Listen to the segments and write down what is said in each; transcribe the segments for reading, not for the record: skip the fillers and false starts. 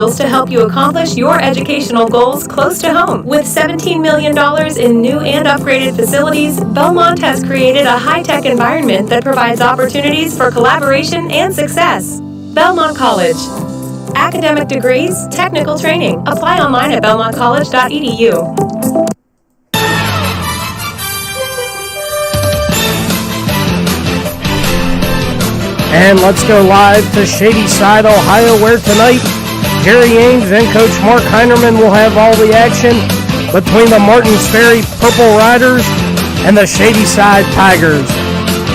to help you accomplish your educational goals close to home. With $17 million in new and upgraded facilities, Belmont has created a high-tech environment that provides opportunities for collaboration and success. Belmont College. Academic degrees, technical training. Apply online at belmontcollege.edu. And let's go live to Shadyside, Ohio, where tonight Jerry Ames and Coach Mark Heinerman will have all the action between the Martins Ferry Purple Riders and the Shadyside Tigers.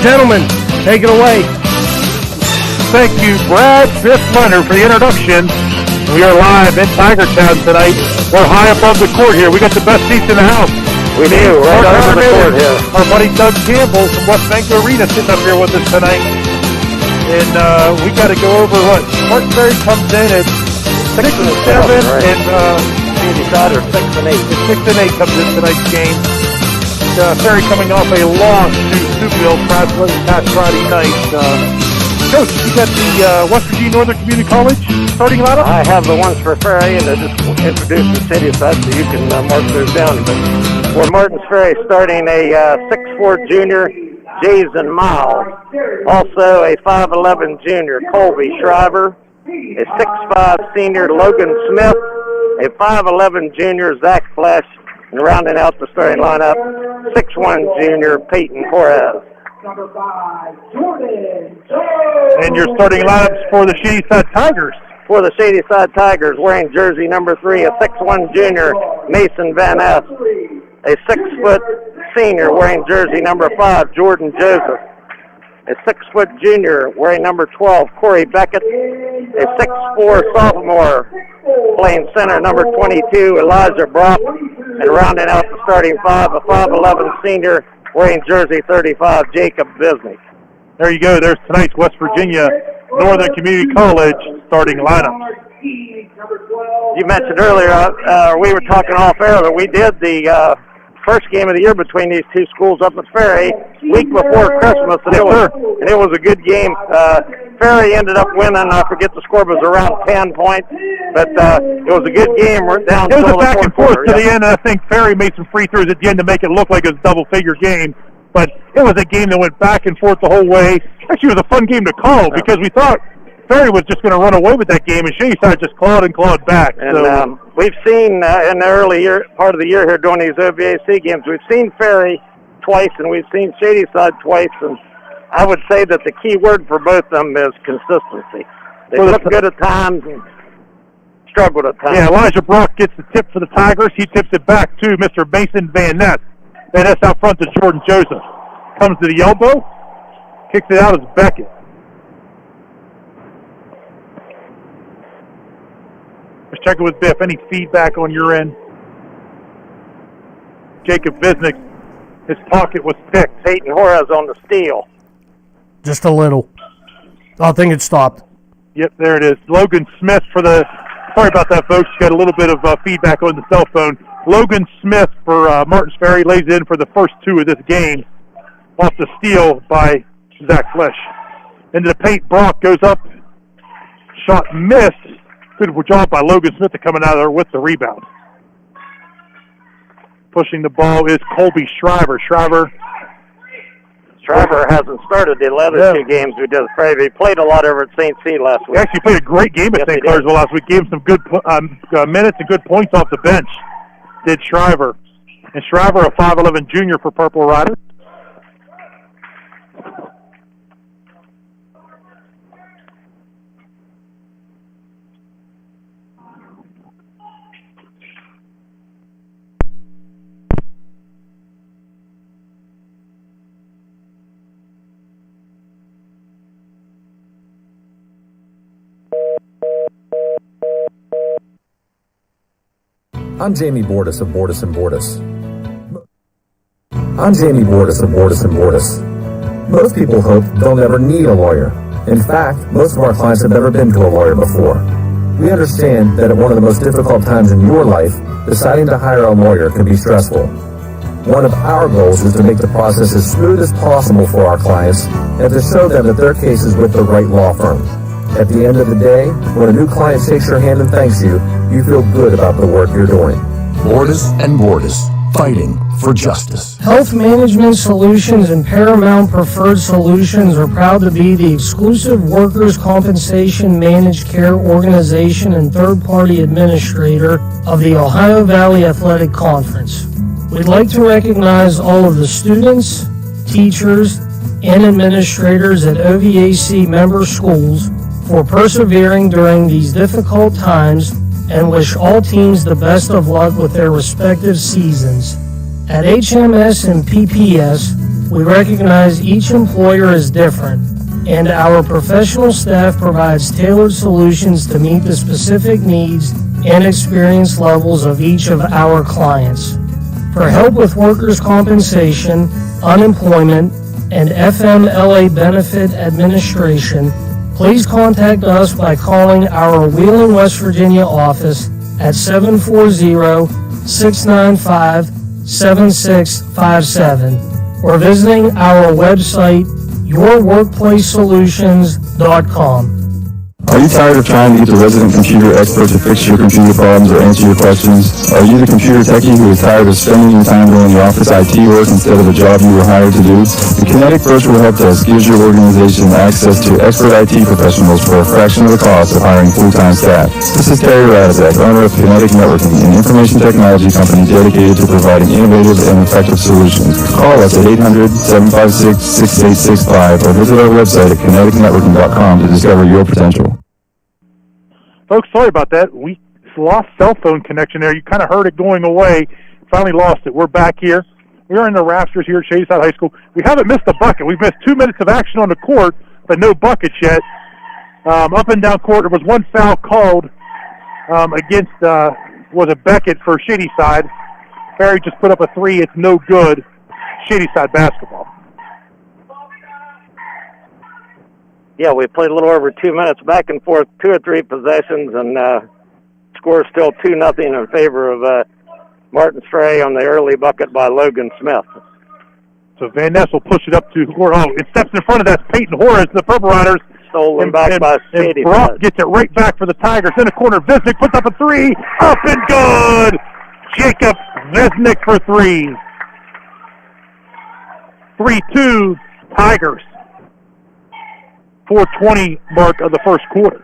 Gentlemen, take it away. Thank you, Brad Fifth-Leonard, for the introduction. We are live in Tiger Town tonight. We're high above the court here. We got the best seats in the house. We do, right over the court here. Our buddy Doug Campbell from West Bank Arena sitting up here with us tonight. And we got to go over what Martin Ferry comes in at 6 and 7, right. And Shadyside are 6 and 8. 6 and 8 comes in tonight's game. Ferry coming off a loss to Steubenville past Friday night. Coach, you got the West Virginia Northern Community College starting lineup? I have the ones for Ferry, and I just introduced the Shadyside so you can mark those down. But for Martins Ferry, starting a 6'4 junior, Jason Miles. Also a 5'11 junior, Colby Shriver. A 6'5 senior, Logan Smith. A 5'11 junior, Zach Flesh. And rounding out the starting lineup, 6'1 junior, Peyton Torres. Number 5, Jordan. And your starting lineups for the Shadyside Tigers. For the Shadyside Tigers, wearing jersey number 3, a 6'1 junior, Mason Van Ness. A 6-foot senior wearing jersey number 5, Jordan Joseph. A 6-foot junior wearing number 12, Corey Beckett. A 6'4 sophomore playing center number 22, Elijah Brock. And rounding out the starting 5, a 5'11 senior wearing jersey 35, Jacob Bisney. There you go. There's tonight's West Virginia Northern Community College starting lineup. You mentioned earlier, we were talking off air that we did the first game of the year between these two schools up at Ferry week before Christmas, and it was a good game. Ferry ended up winning. I forget the score, was around 10 points, but it was a good game. We're down. It was a back and forth to the end, and I think Ferry made some free throws at the end to make it look like it was a double-figure game. But it was a game that went back and forth the whole way. Actually, it was a fun game to call because we thought Ferry was just going to run away with that game, and Shadyside just clawed and clawed back. And so, we've seen in the early part of the year here during these OVAC games, we've seen Ferry twice and we've seen Shadyside twice, and I would say that the key word for both of them is consistency. They look good at times and struggled at times. Yeah, Elijah Brock gets the tip for the Tigers. He tips it back to Mr. Mason Van Ness. Van Ness out front to Jordan Joseph. Comes to the elbow, kicks it out as Beckett. Just checking with Biff. Any feedback on your end? Jacob Bisnick, his pocket was picked. Peyton Torres on the steal. Just a little. I think it stopped. Yep, there it is. Logan Smith for the... Sorry about that, folks. Got a little bit of feedback on the cell phone. Logan Smith for Martins Ferry lays in for the first two of this game. Off the steal by Zach Flesh. Into the paint, Brock goes up. Shot missed. Good job by Logan Smith to coming out of there with the rebound. Pushing the ball is Colby Shriver. Shriver hasn't started the 11 games we did. He played a lot over at St. C last week. He actually played a great game at St. Clairsville last week. Gave him some good minutes and good points off the bench. Did Shriver. And Shriver, a 5'11 junior for Purple Riders. I'm Jamie Bordas of Bordas & Bordas. Most people hope they'll never need a lawyer. In fact, most of our clients have never been to a lawyer before. We understand that at one of the most difficult times in your life, deciding to hire a lawyer can be stressful. One of our goals is to make the process as smooth as possible for our clients and to show them that their case is with the right law firm. At the end of the day, when a new client shakes your hand and thanks you, you feel good about the work you're doing. Bordis and Bordis, fighting for justice. Health Management Solutions and Paramount Preferred Solutions are proud to be the exclusive workers' compensation managed care organization and third-party administrator of the Ohio Valley Athletic Conference. We'd like to recognize all of the students, teachers, and administrators at OVAC member schools for persevering during these difficult times and wish all teams the best of luck with their respective seasons. At HMS and PPS, we recognize each employer is different, and our professional staff provides tailored solutions to meet the specific needs and experience levels of each of our clients. For help with workers' compensation, unemployment, and FMLA benefit administration, please contact us by calling our Wheeling, West Virginia office at 740-695-7657 or visiting our website, yourworkplacesolutions.com. Are you tired of trying to get the resident computer expert to fix your computer problems or answer your questions? Are you the computer techie who is tired of spending your time doing the office IT work instead of a job you were hired to do? The Kinetic Virtual Help Desk gives your organization access to expert IT professionals for a fraction of the cost of hiring full-time staff. This is Terry Radizak, owner of Kinetic Networking, an information technology company dedicated to providing innovative and effective solutions. Call us at 800-756-6865 or visit our website at kineticnetworking.com to discover your potential. Folks, sorry about that. We lost cell phone connection there. You kind of heard it going away. Finally lost it. We're back here. We are in the rafters here at Shadyside High School. We haven't missed a bucket. We've missed 2 minutes of action on the court, but no buckets yet. Up and down court, there was one foul called against, was a Beckett for Shadyside. Ferry just put up a three. It's no good. Shadyside basketball. Yeah, we played a little over 2 minutes, back and forth, 2 or 3 possessions, and score still 2-0 in favor of Martin Stray on the early bucket by Logan Smith. So Van Ness will push it up to, it steps in front of that Peyton Horace, the Purple Riders. Stolen back by Shady. Brock gets it right back for the Tigers. In the corner, Visnick puts up a three, up and good! Jacob Visnick for three. 3-2 Tigers. 4:20 mark of the first quarter.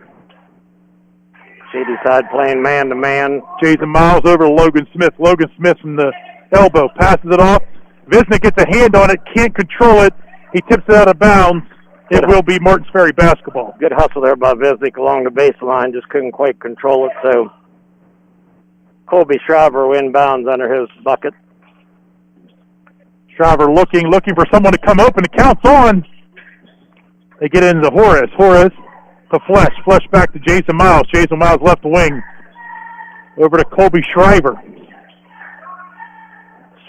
Shadyside playing man-to-man. Jason Miles over to Logan Smith. Logan Smith from the elbow passes it off. Visnick gets a hand on it, can't control it. He tips it out of bounds. It will be Martins Ferry basketball. Good hustle there by Visnick along the baseline. Just couldn't quite control it. So Colby Shriver inbounds under his bucket. Shriver looking for someone to come open. It counts on. They get into Horace. Horace to Flesh. Flesh back to Jason Miles. Jason Miles left wing. Over to Colby Shriver.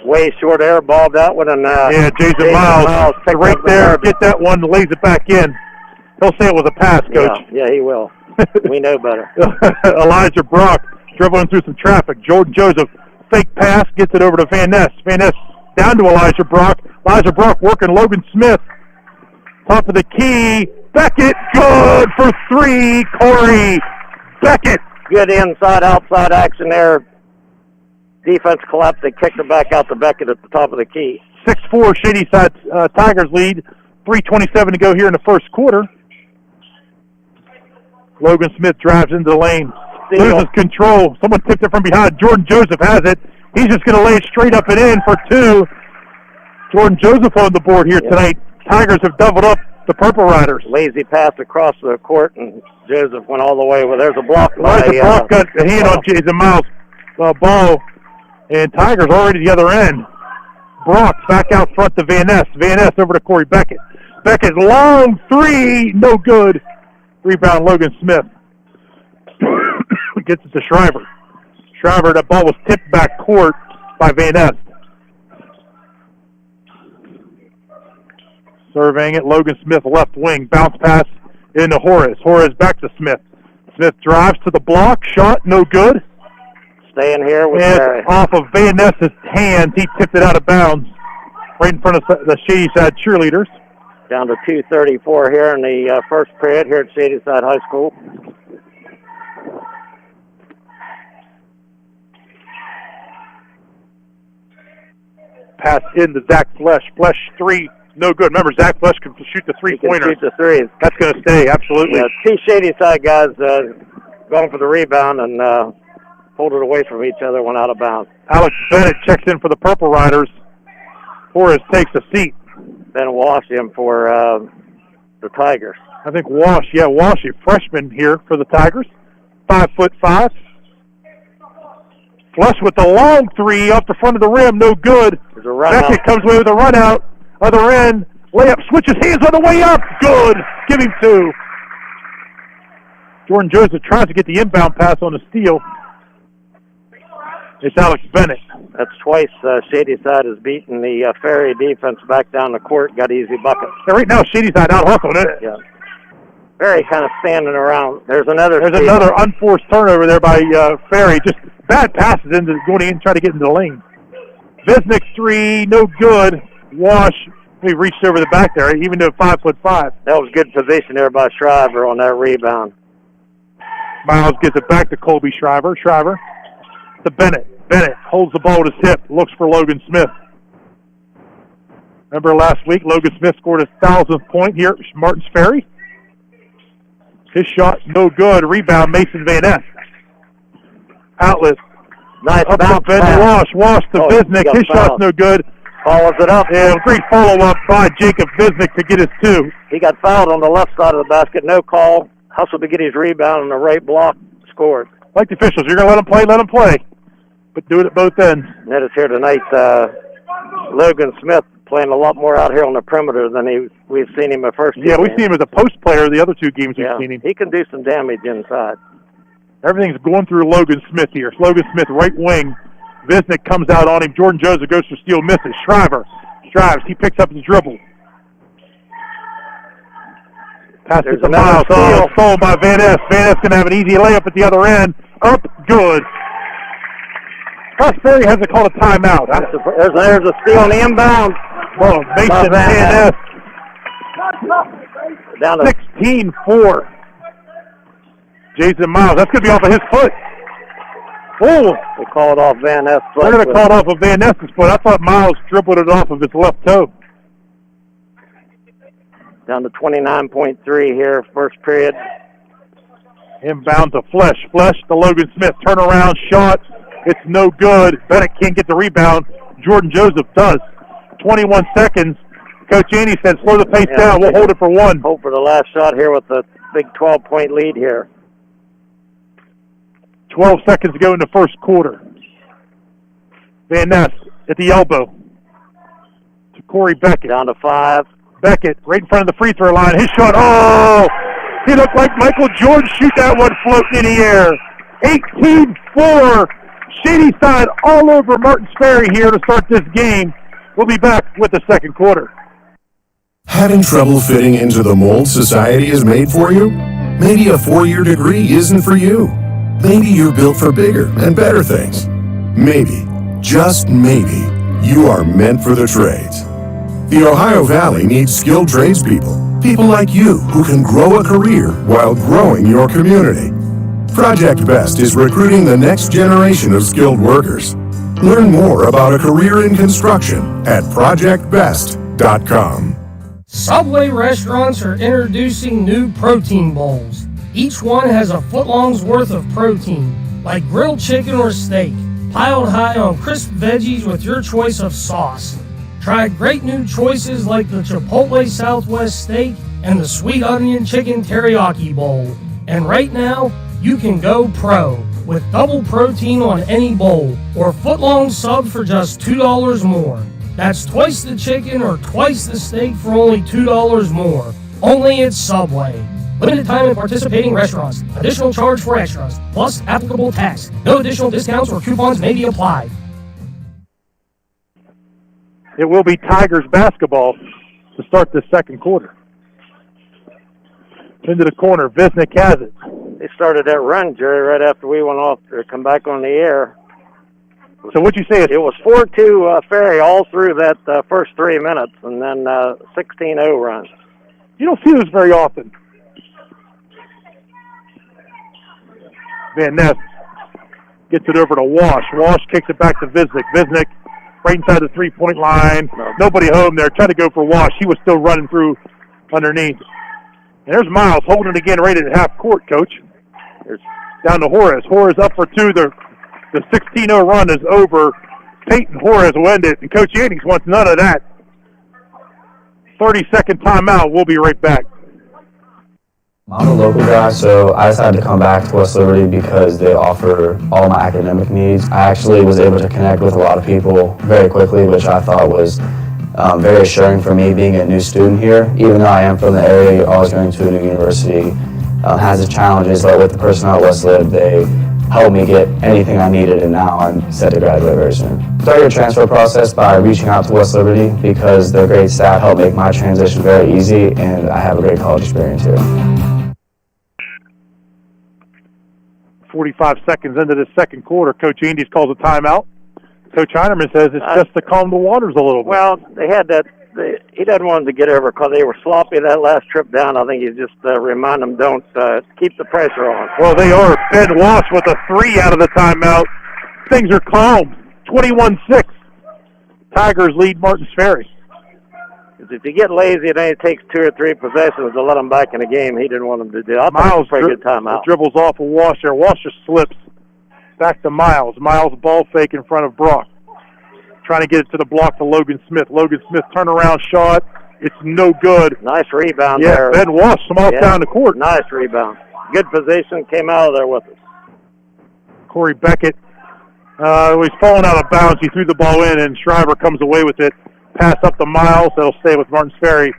Way short air ball that one. And Jason Miles right there. Get that one, lays it back in. He'll say it was a pass, Coach. Yeah, he will. We know better. Elijah Brock dribbling through some traffic. Jordan Joseph, fake pass, gets it over to Van Ness. Van Ness down to Elijah Brock. Elijah Brock working Logan Smith. Top of the key. Beckett, good for three. Corey Beckett. Good inside-outside action there. Defense collapsed. They kicked it back out to Beckett at the top of the key. 6-4 Shadyside Tigers lead. 3:27 to go here in the first quarter. Logan Smith drives into the lane. Loses control. Someone tipped it from behind. Jordan Joseph has it. He's just going to lay it straight up and in for two. Jordan Joseph on the board here tonight. Tigers have doubled up the Purple Riders. Lazy pass across the court, and Joseph went all the way. Well, there's a block. Brock got a hand on Jason Miles' ball, and Tigers already the other end. Brock back out front to Van Ness. Van Ness over to Corey Beckett. Beckett, long three, no good. Rebound, Logan Smith. Gets it to Shriver. Shriver, that ball was tipped back court by Van Ness. Surveying it, Logan Smith, left wing, bounce pass into Horace. Horace back to Smith. Smith drives to the block, shot, no good. Staying here with off of Van Ness's hands. He tipped it out of bounds right in front of the Shadyside cheerleaders. Down to 2:34 here in the first period here at Shadyside High School. Pass into Zach Flesh. Flesh 3, no good. Remember, Zach Flesh can shoot the three-pointer. Shoot the threes. That's going to stay, absolutely. Yeah, two Shadyside guys going for the rebound and pulled it away from each other, went out of bounds. Alex Bennett checks in for the Purple Riders. Forrest takes a seat. Ben Walsh in for the Tigers. I think Walsh, a freshman here for the Tigers. 5'5". Flush with the long three off the front of the rim, no good. There's a run Beckett out. comes away with a run out. Other end, layup, switches hands on the way up. Good. Give him 2. Jordan Joseph tries to get the inbound pass on a steal. It's Alex Bennett. That's twice Shadyside has beaten the Ferry defense back down the court, got easy buckets. Yeah, right now, Shadyside out hustling it. Yeah. Ferry kind of standing around. There's another unforced turnover there by Ferry. Just bad passes into going in, trying to get into the lane. Visnick 3, no good. Wash, he reached over the back there, even to 5'5". That was good position there by Shriver on that rebound. Miles gets it back to Colby Shriver. Shriver to Bennett. Bennett holds the ball at his hip, looks for Logan Smith. Remember last week, Logan Smith scored his 1,000th point here at Martins Ferry. His shot, no good. Rebound, Mason Van Ness. Outlet. Nice up bounce to Ben Wash. Wash to Visnick. His shot's no good. Follows it up. Yeah, great follow-up by Jacob Visnick to get his 2. He got fouled on the left side of the basket. No call. Hustled to get his rebound on the right block. Scored. Like the officials, you're going to let them play. But do it at both ends. Notice here tonight, Logan Smith playing a lot more out here on the perimeter than we've seen him at first. Yeah, we've seen him as a post player the other 2 games we've seen him. He can do some damage inside. Everything's going through Logan Smith here. Logan Smith, right wing. Visnick comes out on him. Jordan Joseph goes for steal, misses. Shriver drives. He picks up his dribble. Pass it to Miles. Stolen by Van Ness. Van Ness going to have an easy layup at the other end. Up, good. Ferry hasn't called a timeout. There's a steal on the inbound. Oh, Mason Van Ness. Down to 16-4. Jason Miles. That's going to be off of his foot. Oh. They called off Van Ness. They're going to call it off of Van Ness's foot. I thought Miles dribbled it off of his left toe. Down to 29.3 here, first period. Inbound to Flesh. Flesh to Logan Smith. Turnaround shot. It's no good. Bennett can't get the rebound. Jordan Joseph does. 21 seconds. Coach Andy said, slow the pace down. We'll hold it for 1. Hope for the last shot here with the big 12-point lead here. 12 seconds to go in the first quarter. Van Ness at the elbow to Corey Beckett. Down to 5. Beckett right in front of the free throw line. His shot, oh! He looked like Michael Jordan shoot that one floating in the air. 18-4. Shadyside all over Martins Ferry here to start this game. We'll be back with the second quarter. Having trouble fitting into the mold society has made for you? Maybe a 4-year degree isn't for you. Maybe you're built for bigger and better things. Maybe, just maybe, you are meant for the trades. The Ohio Valley needs skilled tradespeople, people like you who can grow a career while growing your community. Project Best is recruiting the next generation of skilled workers. Learn more about a career in construction at projectbest.com. Subway restaurants are introducing new protein bowls. Each one has a footlong's worth of protein, like grilled chicken or steak, piled high on crisp veggies with your choice of sauce. Try great new choices like the Chipotle Southwest steak and the Sweet Onion Chicken Teriyaki Bowl. And right now, you can go pro with double protein on any bowl or footlong sub for just $2 more. That's twice the chicken or twice the steak for only $2 more. Only at Subway. Limited time in participating restaurants. Additional charge for extras, plus applicable tax. No additional discounts or coupons may be applied. It will be Tigers basketball to start this second quarter. Into the corner. Visnick has it. They started that run, Jerry, right after we went off to come back on the air. So what'd you say? It was 4-2 Ferry all through that first 3 minutes, and then 16-0 run. You don't see this very often. Van Ness gets it over to Wash. Wash kicks it back to Visnick. Visnick right inside the three-point line. Nobody home there. Trying to go for Wash. He was still running through underneath. And there's Miles holding it again right at half court, Coach. There's down to Horace. Horace up for two. The 16-0 run is over. Peyton Horace will end it, and Coach Yannings wants none of that. 30-second timeout. We'll be right back. I'm a local guy, so I decided to come back to West Liberty because they offer all my academic needs. I actually was able to connect with a lot of people very quickly, which I thought was very assuring for me being a new student here. Even though I am from the area, you're always going to a new university. Has its challenges, but with the personnel at West Lib, they helped me get anything I needed, and now I'm set to graduate very soon. Started the transfer process by reaching out to West Liberty because their great staff helped make my transition very easy, and I have a great college experience here. 45 seconds into the second quarter, Coach Andes calls a timeout. Coach Heinerman says it's just to calm the waters a little bit. Well, they had that. He doesn't want them to get over because they were sloppy that last trip down. I think he's just remind them don't keep the pressure on. Well, they are. Ben Walsh with a 3 out of the timeout. Things are calm. 21-6. Tigers lead Martins Ferry. If you get lazy, it only takes 2 or 3 possessions to let them back in the game. He didn't want them to do. I thought it was a pretty good timeout. Dribbles off of Walsh there. Walsh just slips back to Miles. Miles ball fake in front of Brock. Trying to get it to the block to Logan Smith. Logan Smith turnaround shot. It's no good. Nice rebound there. Ben Walsh small down the court. Nice rebound. Good position. Came out of there with it. Corey Beckett. He's falling out of bounds. He threw the ball in, and Shriver comes away with it. Pass up to Miles. That'll stay with Martins Ferry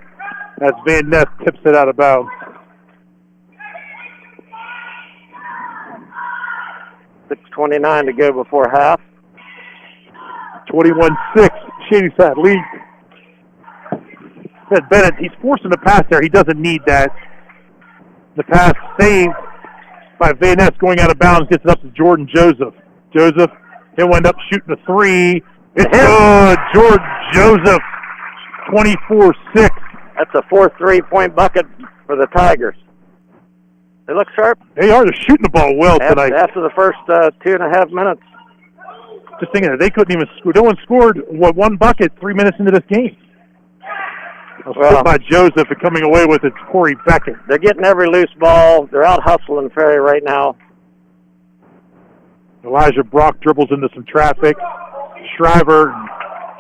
as Van Ness tips it out of bounds. 6:29 to go before half. 21-6. Shadyside lead. Said Bennett, he's forcing the pass there. He doesn't need that. The pass saved by Van Ness going out of bounds. Gets it up to Jordan Joseph. Joseph, he'll end up shooting a 3. It's good. Jordan Joseph, 24-6. That's a 4th 3-point bucket for the Tigers. They look sharp. They are. They're shooting the ball well tonight. After the first 2.5 minutes. Just thinking that they couldn't even score. No one scored one bucket 3 minutes into this game. Well, by Joseph and coming away with it, Corey Beckett. They're getting every loose ball. They're out hustling Ferry right now. Elijah Brock dribbles into some traffic. Shriver,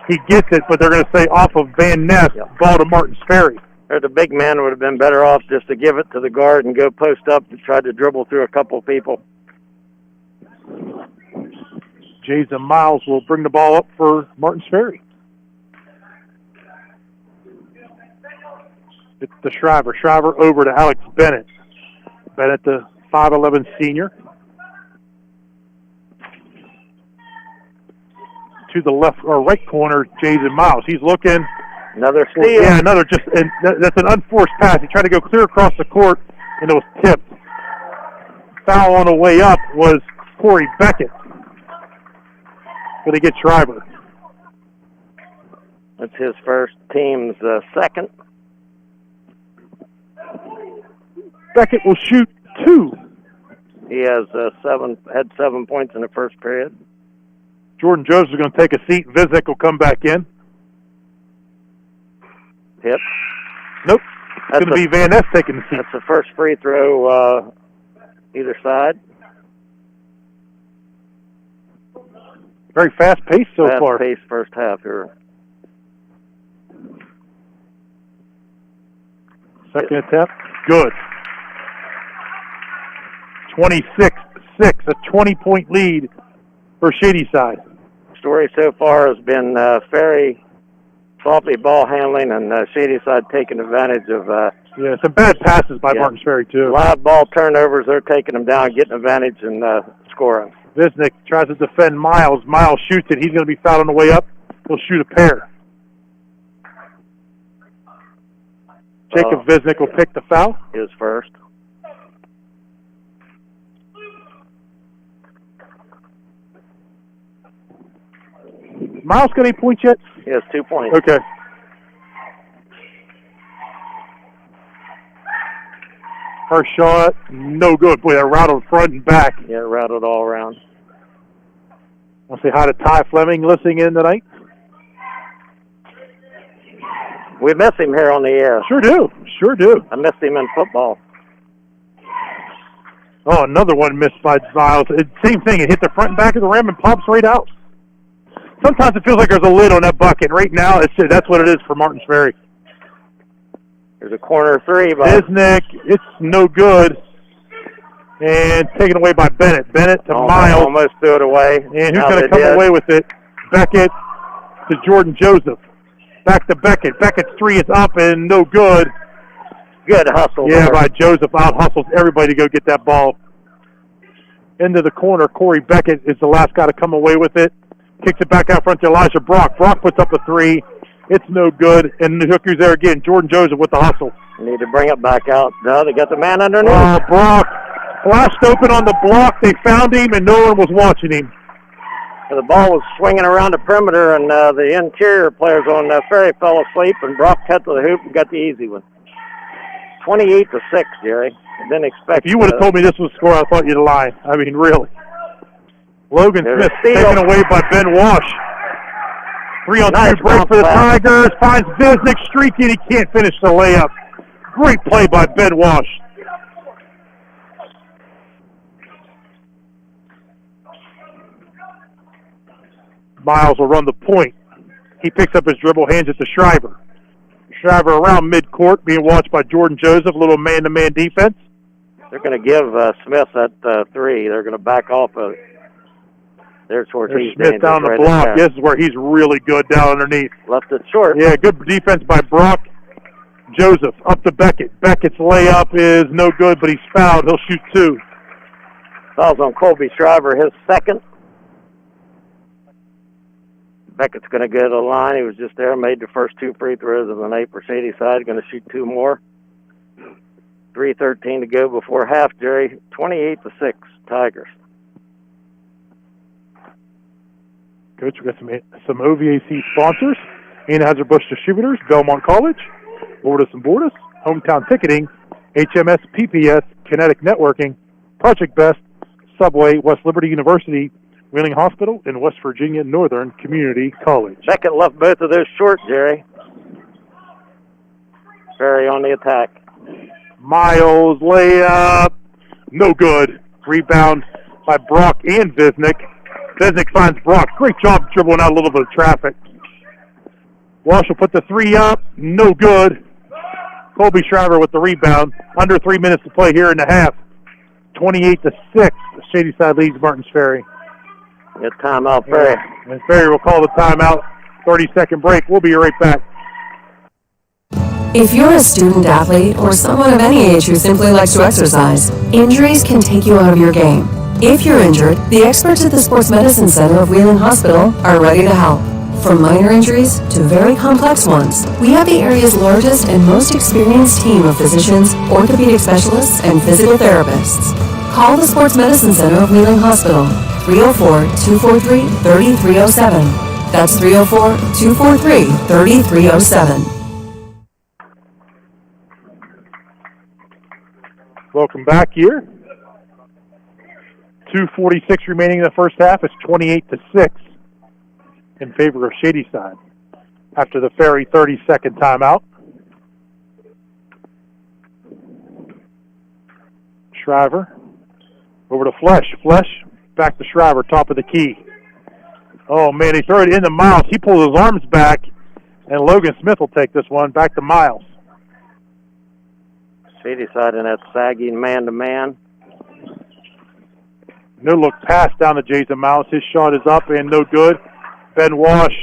he gets it, but they're going to say off of Van Ness, ball to Martins Ferry. The big man would have been better off just to give it to the guard and go post up and try to dribble through a couple of people. Jason Miles will bring the ball up for Martins Ferry. It's to Shriver. Shriver over to Alex Bennett. Bennett, the 5'11 senior. To the left or right corner, Jason Miles. He's looking. Another steal. Yeah, another just. And that's an unforced pass. He tried to go clear across the court, and it was tipped. Foul on the way up was Corey Beckett. Going to get Shriver. That's his first, team's second. Beckett will shoot 2. He has had 7 points in the first period. Jordan Joseph is going to take a seat. Visek will come back in. Hit. Nope. It's going to be Van Ness taking the seat. That's the first free throw either side. Very fast-paced so far. Fast-paced first half here. Second attempt. Good. 26-6. A 20-point lead for Shadyside. Story so far has been Ferry sloppy ball handling and Shadyside taking advantage of. Yeah, some bad passes by Martins Ferry too. Live ball turnovers, they're taking them down, getting advantage and scoring. Visnick tries to defend Miles. Miles shoots it. He's going to be fouled on the way up. He'll shoot a pair. Jacob Visnick will pick the foul. His first. Miles got any points yet? He has 2 points. Okay. First shot, no good. Boy, that rattled front and back. Yeah, rattled all around. I'll say hi to Ty Fleming listening in tonight. We miss him here on the air. Sure do. Sure do. I missed him in football. Oh, another one missed by Miles. Same thing. It hit the front and back of the rim and pops right out. Sometimes it feels like there's a lid on that bucket. Right now, that's what it is for Martins Ferry. There's a corner three. Bisnick, it's no good. And taken away by Bennett. Bennett to Miles. Almost threw it away. And who's going to come away with it? Beckett to Jordan Joseph. Back to Beckett. Beckett's three is up and no good. Good hustle. Yeah, there. by Joseph. Out hustles everybody to go get that ball. Into the corner. Corey Beckett is the last guy to come away with it. Kicks it back out front to Elijah Brock. Brock puts up a three. It's no good. And the hooker's there again. Jordan Joseph with the hustle. Need to bring it back out. No, they got the man underneath. Oh, Brock flashed open on the block. They found him, and no one was watching him. The ball was swinging around the perimeter, and the interior players on Ferry fell asleep, and Brock cut to the hoop and got the easy one. 28-6, Jerry. I didn't expect. If you would have told me this was the score, I thought you'd lie. I mean, really. Logan Smith taken away by Ben Walsh. 3-on-2 break for the Tigers. Finds Bisnick streaking. He can't finish the layup. Great play by Ben Walsh. Miles will run the point. He picks up his dribble, hands it to Shriver. Shriver around midcourt, being watched by Jordan Joseph. A little man-to-man defense. They're going to give Smith that three. They're going to back off of it. There's Smith down the block. This is where he's really good down underneath. Left it short. Yeah, good defense by Brock. Joseph up to Beckett. Beckett's layup is no good, but he's fouled. He'll shoot two. Fouls on Colby Shriver, his second. Beckett's going to go to the line. He was just there, made the first two free throws of the night for Shadyside. Going to shoot two more. 3:13 to go before half, Jerry. 28-6, Tigers. Coach, we got some OVAC sponsors. Anheuser-Busch Distributors, Belmont College, Bordus & Bordus, Hometown Ticketing, HMS PPS, Kinetic Networking, Project Best, Subway, West Liberty University, Wheeling Hospital, and West Virginia Northern Community College. Beckett left both of those short, Jerry. Ferry on the attack. Miles, layup, no good. Rebound by Brock and Bisnick. Bisnick finds Brock. Great job dribbling out a little bit of traffic. Walsh will put the three up. No good. Colby Shriver with the rebound. Under 3 minutes to play here in the half. 28-6. Shadyside leads Martins Ferry. Good timeout, Ferry. Yeah. And Ferry will call the timeout. 30-second break. We'll be right back. If you're a student athlete or someone of any age who simply likes to exercise, injuries can take you out of your game. If you're injured, the experts at the Sports Medicine Center of Wheeling Hospital are ready to help. From minor injuries to very complex ones, we have the area's largest and most experienced team of physicians, orthopedic specialists, and physical therapists. Call the Sports Medicine Center of Wheeling Hospital, 304-243-3307. That's 304-243-3307. Welcome back here. 2:46 remaining in the first half. It's 28-6 in favor of Shadyside after the Ferry 30-second timeout. Shriver over to Flesh. Flesh back to Shriver, top of the key. Oh, man, he threw it in the Miles. He pulls his arms back, and Logan Smith will take this one back to Miles. Shadyside in that sagging man-to-man. No look pass down to Jason Miles. His shot is up and no good. Ben Walsh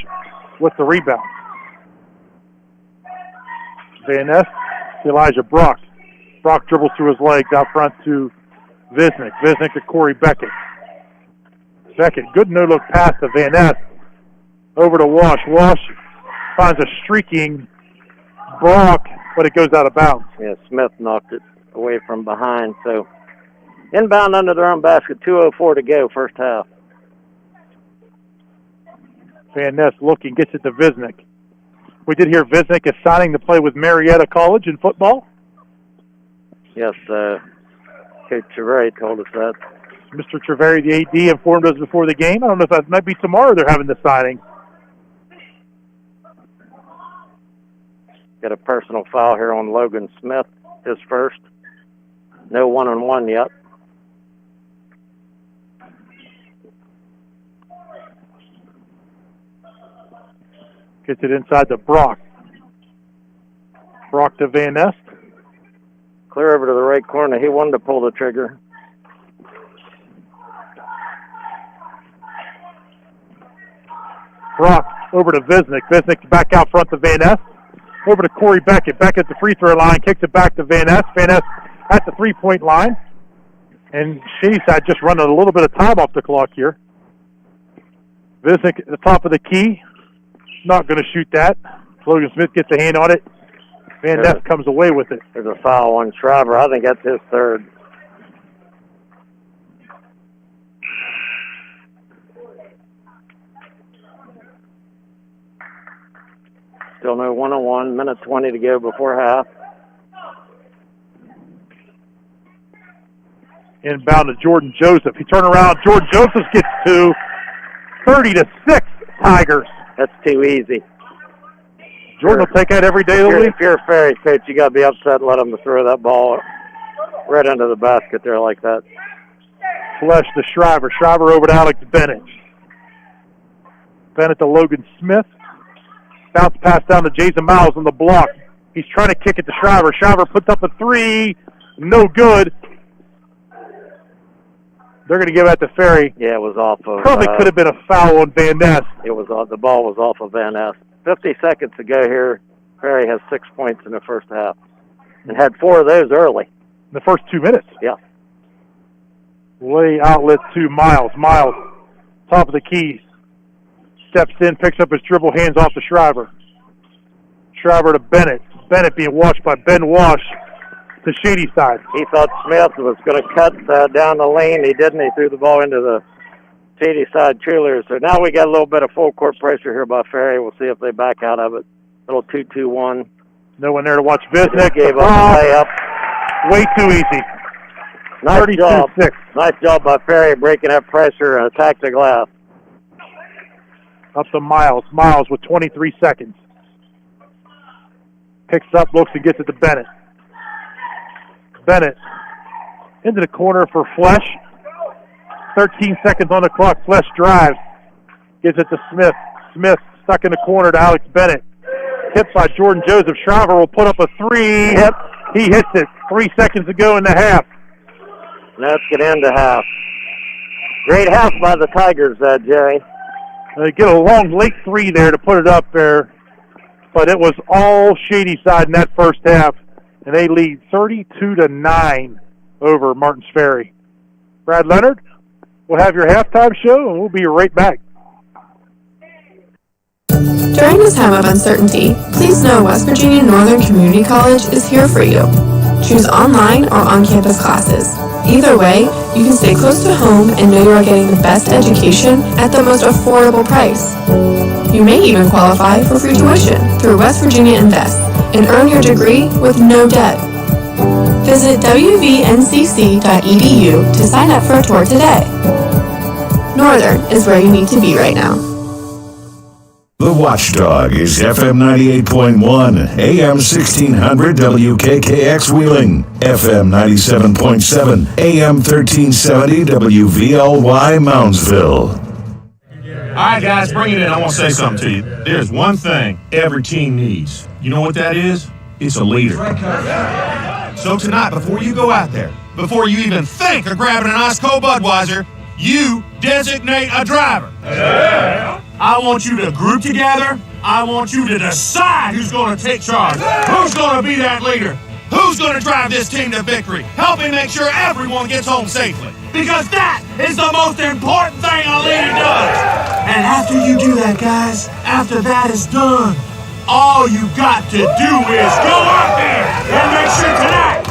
with the rebound. Van Ness to Elijah Brock. Brock dribbles through his legs out front to Visnick. Visnick to Corey Beckett. Beckett, good no look pass to Van Ness. Over to Walsh. Walsh finds a streaking Brock, but it goes out of bounds. Yeah, Smith knocked it away from behind, so inbound under their own basket, 2:04 to go, first half. Van Ness looking, gets it to Visnick. We did hear Visnick is signing to play with Marietta College in football. Yes, Coach Treveri told us that. Mr. Treveri, the AD, informed us before the game. I don't know if that might be tomorrow they're having the signing. Got a personal foul here on Logan Smith, his first. No one-on-one yet. Gets it inside to Brock. Brock to Van Ness. Clear over to the right corner. He wanted to pull the trigger. Brock over to Visnick. Visnick back out front to Van Ness. Over to Corey Beckett. Beckett the free throw line. Kicks it back to Van Ness. Van Ness at the three-point line. And Shadyside just running a little bit of time off the clock here. Visnick at the top of the key. Not going to shoot that. Logan Smith gets a hand on it. Van Ness comes away with it. There's a foul on Shriver. I think that's his third. Still no one-on-one. Minute 20 to go before half. Inbound to Jordan Joseph. He turned around. Jordan Joseph gets two. 30-6 Tigers. That's too easy. Jordan will take that every day of the week. If you're a Ferry coach, you got to be upset and let them throw that ball right under the basket there like that. Flesh to Shriver. Shriver over to Alex Bennett. Bennett to Logan Smith. Bounce pass down to Jason Miles on the block. He's trying to kick it to Shriver. Shriver puts up a three. No good. They're going to give that to Ferry. Yeah, it was off of... Probably could have been a foul on Van Ness. It was the ball was off of Van Ness. 50 seconds to go here. Ferry has 6 points in the first half. And had 4 of those early. In the first 2 minutes? Yeah. Way outlet to Miles. Miles, top of the key. Steps in, picks up his dribble, hands off to Shriver. Shriver to Bennett. Bennett being watched by Ben Wash to Shadyside. He thought Smith was going to cut down the lane. He didn't. He threw the ball into the Shadyside cheerleaders. So now we got a little bit of full court pressure here by Ferry. We'll see if they back out of it. Little 2-2-1. No one there to watch Visnick. Gave up the layup. Way too easy. Nice job. 32-6. Nice job by Ferry breaking that pressure and attack the glass. Up to Miles. Miles with 23 seconds. Picks up, looks, and gets it to Bennett. Bennett into the corner for Flesh. 13 seconds on the clock. Flesh drives. Gives it to Smith. Smith stuck in the corner to Alex Bennett. Hit by Jordan Joseph. Shriver will put up a three. Yep. He hits it. 3 seconds to go in the half. Let's get into half. Great half by the Tigers, Jerry. They get a long late three there to put it up there. But it was all Shadyside in that first half. And they lead 32-9 over Martins Ferry. Brad Leonard, we'll have your halftime show, and we'll be right back. During this time of uncertainty, please know West Virginia Northern Community College is here for you. Choose online or on-campus classes. Either way, you can stay close to home and know you are getting the best education at the most affordable price. You may even qualify for free tuition through West Virginia Invest and earn your degree with no debt. Visit wvncc.edu to sign up for a tour today. Northern is where you need to be right now. The Watchdog is FM 98.1, AM 1600 WKKX Wheeling, FM 97.7, AM 1370 WVLY Moundsville. All right, guys, bring it in. I want to say something to you. There's one thing every team needs. You know what that is? It's a leader. So tonight, before you go out there, before you even think of grabbing an ice cold Budweiser, you designate a driver. Yeah. I want you to group together. I want you to decide who's going to take charge, who's going to be that leader, who's going to drive this team to victory, helping make sure everyone gets home safely. Because that is the most important thing a leader does. And after you do that, guys, after that is done, all you got to do is go out there and make sure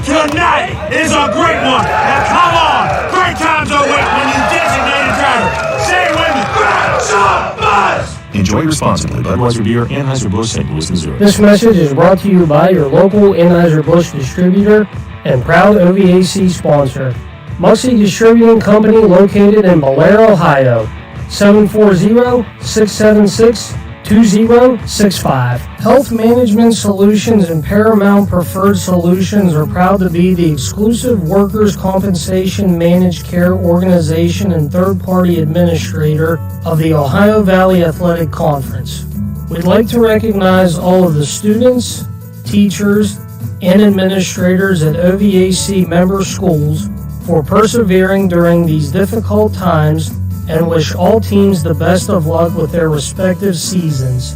tonight is a great one. And come on, great times await when you designate a driver. Say it with me. Great job, buzz! Enjoy responsibly. Budweiser Beer, Anheuser-Busch, St. Louis, Missouri. This message is brought to you by your local Anheuser-Busch distributor and proud OVAC sponsor. Muxie Distributing Company, located in Blair, Ohio. 740-676-2065. Health Management Solutions and Paramount Preferred Solutions are proud to be the exclusive workers' compensation managed care organization and third-party administrator of the Ohio Valley Athletic Conference. We'd like to recognize all of the students, teachers, and administrators at OVAC member schools for persevering during these difficult times and wish all teams the best of luck with their respective seasons.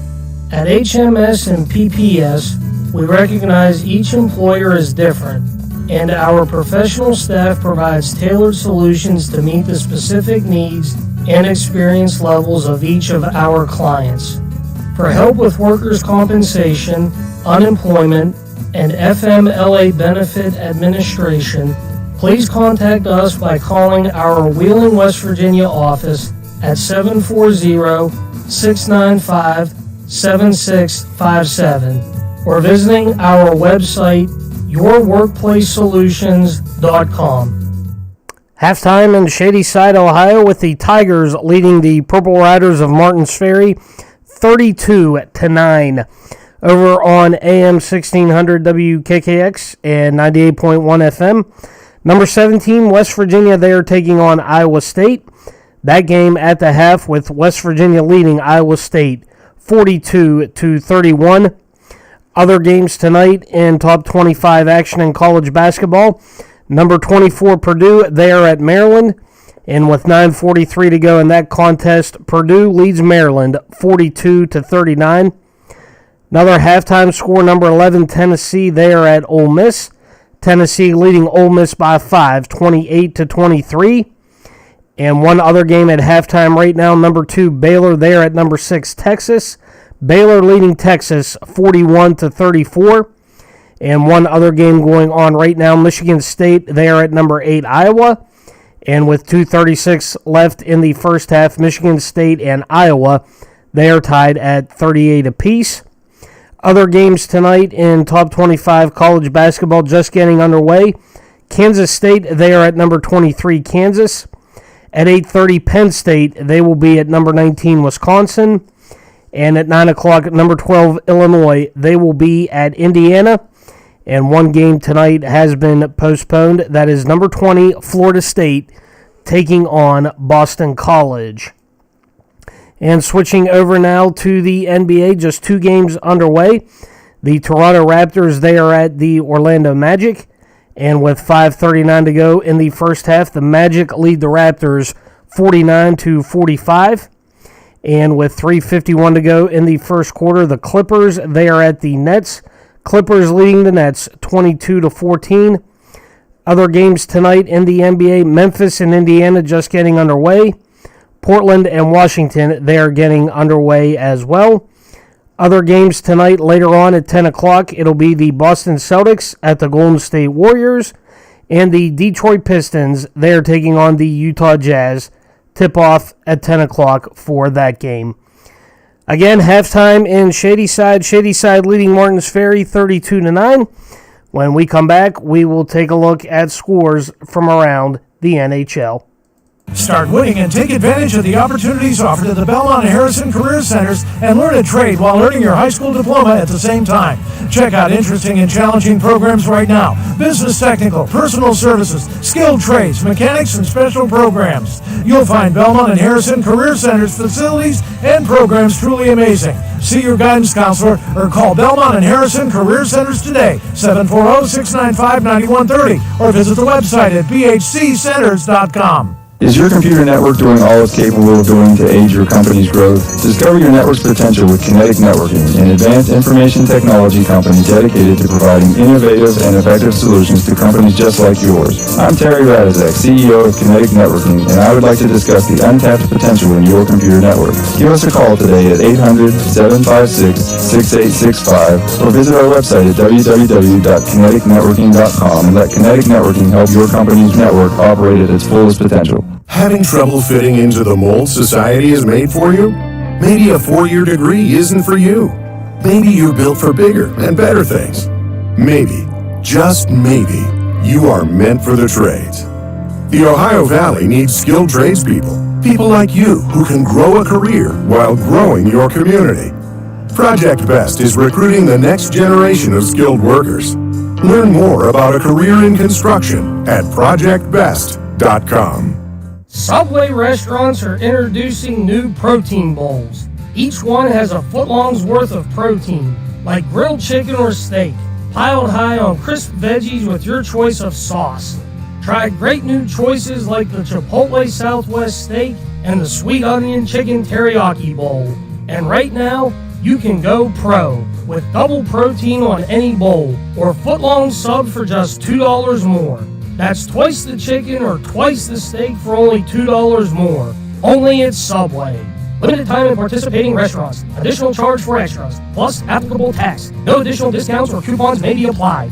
At HMS and PPS, we recognize each employer is different, and our professional staff provides tailored solutions to meet the specific needs and experience levels of each of our clients. For help with workers' compensation, unemployment, and FMLA benefit administration, please contact us by calling our Wheeling, West Virginia office at 740-695-7657 or visiting our website, yourworkplacesolutions.com. Halftime in Shadyside, Ohio, with the Tigers leading the Purple Riders of Martins Ferry 32-9. Over on AM 1600 WKKX and 98.1 FM. Number 17, West Virginia, they are taking on Iowa State. That game at the half with West Virginia leading Iowa State 42-31. Other games tonight in top 25 action in college basketball. Number 24, Purdue, they are at Maryland. And with 9:43 to go in that contest, Purdue leads Maryland 42-39. Another halftime score, number 11, Tennessee, they are at Ole Miss. Tennessee leading Ole Miss by 5, 28-23. And one other game at halftime right now, number 2, Baylor, they are at number 6, Texas. Baylor leading Texas 41-34. And one other game going on right now, Michigan State, they are at number 8, Iowa. And with 2:36 left in the first half, Michigan State and Iowa, they are tied at 38 apiece. Other games tonight in top 25 college basketball just getting underway. Kansas State, they are at number 23, Kansas. At 8:30, Penn State, they will be at number 19, Wisconsin. And at 9 o'clock, number 12, Illinois, they will be at Indiana. And one game tonight has been postponed. That is number 20, Florida State, taking on Boston College. And switching over now to the NBA, just 2 games underway. The Toronto Raptors, they are at the Orlando Magic. And with 5:39 to go in the first half, the Magic lead the Raptors 49-45. And with 3:51 to go in the first quarter, the Clippers, they are at the Nets. Clippers leading the Nets 22-14. Other games tonight in the NBA, Memphis and Indiana just getting underway. Portland and Washington, they are getting underway as well. Other games tonight, later on at 10 o'clock, it'll be the Boston Celtics at the Golden State Warriors, and the Detroit Pistons, they are taking on the Utah Jazz. Tip-off at 10 o'clock for that game. Again, halftime in Shadyside. Shadyside leading Martins Ferry 32-9. When we come back, we will take a look at scores from around the NHL. Start winning and take advantage of the opportunities offered at the Belmont and Harrison Career Centers and learn a trade while earning your high school diploma at the same time. Check out interesting and challenging programs right now. Business technical, personal services, skilled trades, mechanics, and special programs. You'll find Belmont and Harrison Career Centers facilities and programs truly amazing. See your guidance counselor or call Belmont and Harrison Career Centers today, 740-695-9130, or visit the website at bhccenters.com. Is your computer network doing all it's capable of doing to aid your company's growth? Discover your network's potential with Kinetic Networking, an advanced information technology company dedicated to providing innovative and effective solutions to companies just like yours. I'm Terry Radizek, CEO of Kinetic Networking, and I would like to discuss the untapped potential in your computer network. Give us a call today at 800-756-6865 or visit our website at www.kineticnetworking.com and let Kinetic Networking help your company's network operate at its fullest potential. Having trouble fitting into the mold society has made for you? Maybe a 4-year degree isn't for you. Maybe you're built for bigger and better things. Maybe, just maybe, you are meant for the trades. The Ohio Valley needs skilled tradespeople, people like you who can grow a career while growing your community. Project Best is recruiting the next generation of skilled workers. Learn more about a career in construction at projectbest.com. Subway restaurants are introducing new protein bowls. Each one has a footlong's worth of protein, like grilled chicken or steak, piled high on crisp veggies with your choice of sauce. Try great new choices like the Chipotle Southwest steak and the Sweet Onion Chicken Teriyaki Bowl. And right now, you can go pro with double protein on any bowl or footlong sub for just $2 more. That's twice the chicken or twice the steak for only $2 more. Only at Subway. Limited time in participating restaurants. Additional charge for extras, plus applicable tax. No additional discounts or coupons may be applied.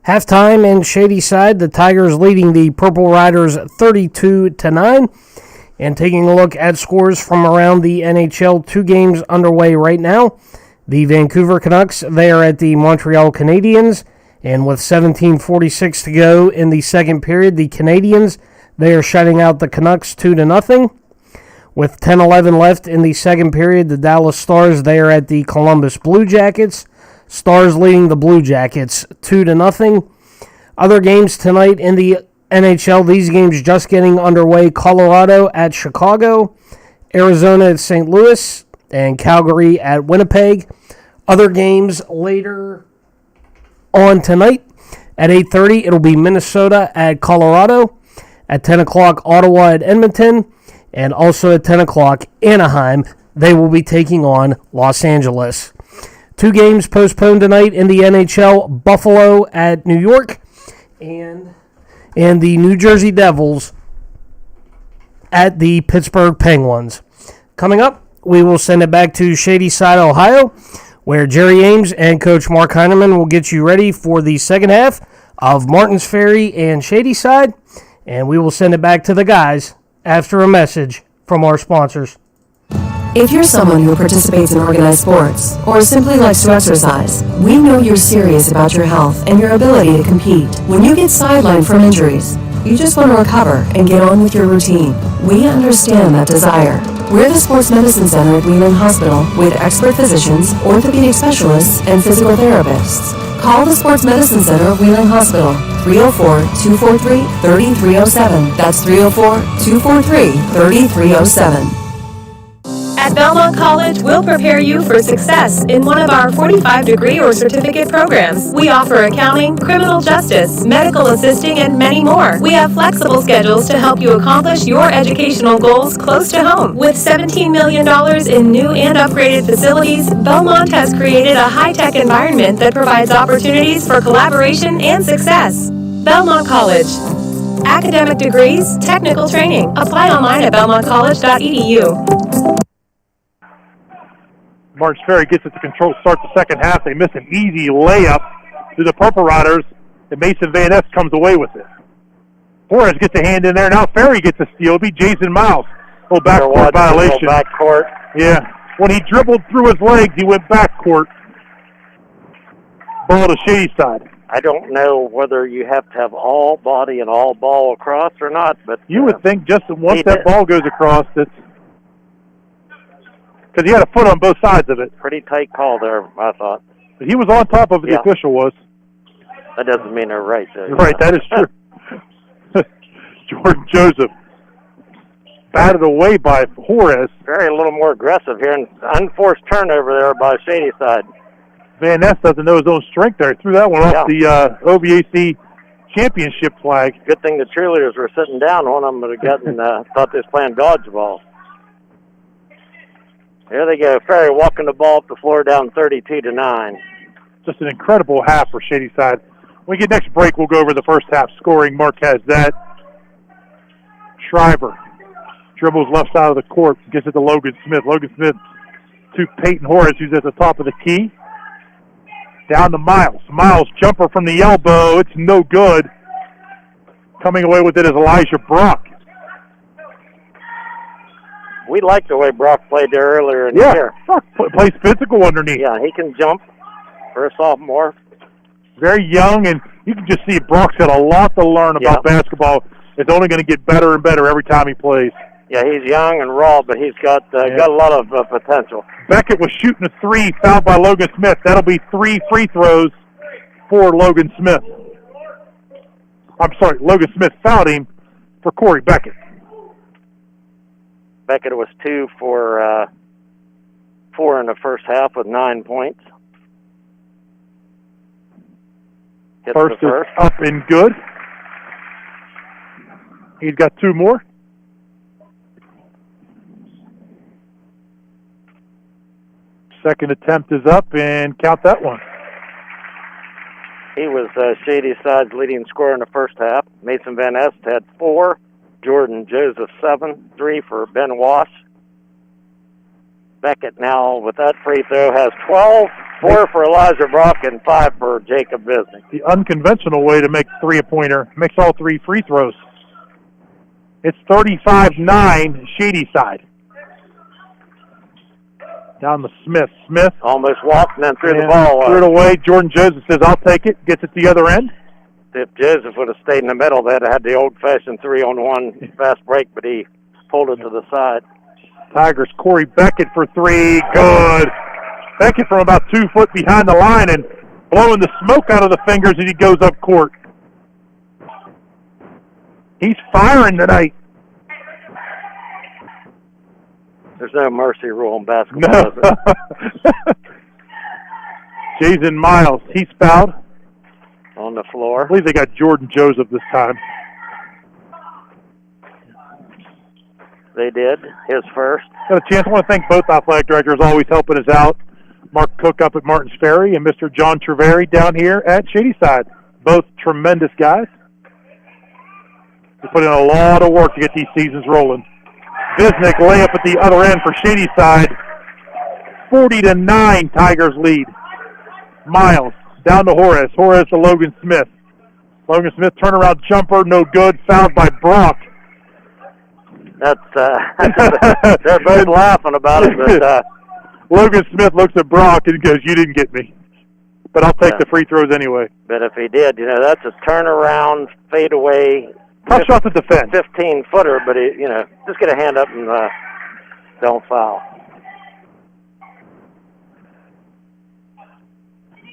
Halftime in Shadyside, the Tigers leading the Purple Riders 32-9. And taking a look at scores from around the NHL, 2 games underway right now. The Vancouver Canucks, they are at the Montreal Canadiens. And with 17:46 to go in the second period, the Canadiens, they are shutting out the Canucks 2-0. With 10:11 left in the second period, the Dallas Stars, they are at the Columbus Blue Jackets. Stars leading the Blue Jackets 2-0. Other games tonight in the NHL, these games just getting underway. Colorado at Chicago, Arizona at St. Louis, and Calgary at Winnipeg. Other games later on tonight at 8:30, it'll be Minnesota at Colorado. At 10 o'clock, Ottawa at Edmonton. And also at 10 o'clock, Anaheim. They will be taking on Los Angeles. 2 games postponed tonight in the NHL. Buffalo at New York. And the New Jersey Devils at the Pittsburgh Penguins. Coming up, we will send it back to Shadyside, Ohio, where Jerry Ames and Coach Mark Heinerman will get you ready for the second half of Martins Ferry and Shadyside. And we will send it back to the guys after a message from our sponsors. If you're someone who participates in organized sports or simply likes to exercise, we know you're serious about your health and your ability to compete. When you get sidelined from injuries, you just want to recover and get on with your routine. We understand that desire. We're the Sports Medicine Center at Wheeling Hospital with expert physicians, orthopedic specialists, and physical therapists. Call the Sports Medicine Center of Wheeling Hospital, 304-243-3307. That's 304-243-3307. At Belmont College, we'll prepare you for success in one of our 45 degree or certificate programs. We offer accounting, criminal justice, medical assisting, and many more. We have flexible schedules to help you accomplish your educational goals close to home. With $17 million in new and upgraded facilities, Belmont has created a high-tech environment that provides opportunities for collaboration and success. Belmont College. Academic degrees, technical training. Apply online at belmontcollege.edu. Martins Ferry gets it to control, start the second half. They miss an easy layup to the Purple Riders, and Mason Van Ness comes away with it. Flores gets a hand in there. Now Ferry gets a steal. It'll be Jason Miles. Little backcourt violation. Backcourt. Yeah. When he dribbled through his legs, he went backcourt. Ball to Shadyside. I don't know whether you have to have all body and all ball across or not, but you would think just once that ball goes across, it's because he had a foot on both sides of it. Pretty tight call there, I thought. But he was on top of it, the official was. That doesn't mean they're right, though. Right, that is true. Jordan Joseph batted away by Flores. Very a little more aggressive here, and unforced turnover there by Shadyside. Van Ness doesn't know his own strength there. He threw that one off the OVAC championship flag. Good thing the cheerleaders were sitting down. One of them would have gotten, thought they was playing dodgeball. Here they go. Ferry walking the ball up the floor down 32-9. Just an incredible half for Shadyside. When we get next break, we'll go over the first half scoring. Mark has that. Shriver dribbles left side of the court, gets it to Logan Smith. Logan Smith to Peyton Horace, who's at the top of the key. Down to Miles. Miles jumper from the elbow. It's no good. Coming away with it is Elijah Brock. We like the way Brock played there earlier in the year. Brock plays physical underneath. Yeah, he can jump for a sophomore. Very young, and you can just see Brock's got a lot to learn about basketball. It's only going to get better and better every time he plays. Yeah, he's young and raw, but he's got a lot of potential. Beckett was shooting a three, fouled by Logan Smith. That'll be 3 free throws for Logan Smith. I'm sorry, Logan Smith fouled him for Corey Beckett. Beckett was 2 for 4 in the first half with 9 points. First is up and good. He's got 2 more. Second attempt is up, and count that one. He was Shady Side's leading scorer in the first half. Mason Van Est had 4. Jordan Joseph 7. 3 for Ben Wash. Beckett now, with that free throw, has 12. 4 for Elijah Brock and 5 for Jacob Bisney. The unconventional way to make three-pointer. Makes all 3 free throws. It's 35-9 Shady Side. Down to Smith. Smith almost walked and then threw the ball. Threw it away. Jordan Joseph says, I'll take it. Gets it to the other end. If Joseph would have stayed in the middle, they'd have had the old-fashioned 3-on-1 fast break, but he pulled it to the side. Tigers, Corey Beckett for 3. Good. Beckett from about 2 foot behind the line and blowing the smoke out of the fingers as he goes up court. He's firing tonight. There's no mercy rule in basketball. No. Jason Miles, he's fouled. On the floor. I believe they got Jordan Joseph this time. They did. His first. Got a chance. I want to thank both athletic directors always helping us out. Mark Cook up at Martins Ferry and Mr. John Treveri down here at Shadyside. Both tremendous guys. They put in a lot of work to get these seasons rolling. Bisnick layup at the other end for Shadyside. 40-9 Tigers lead. Miles down to Horace. Horace to Logan Smith. Logan Smith turnaround jumper, no good. Fouled by Brock. That's they're both laughing about it, but Logan Smith looks at Brock and goes, "You didn't get me, but I'll take the free throws anyway." But if he did, that's a turnaround, fadeaway. Tough shot to defend. 15-footer, but just get a hand up and don't foul.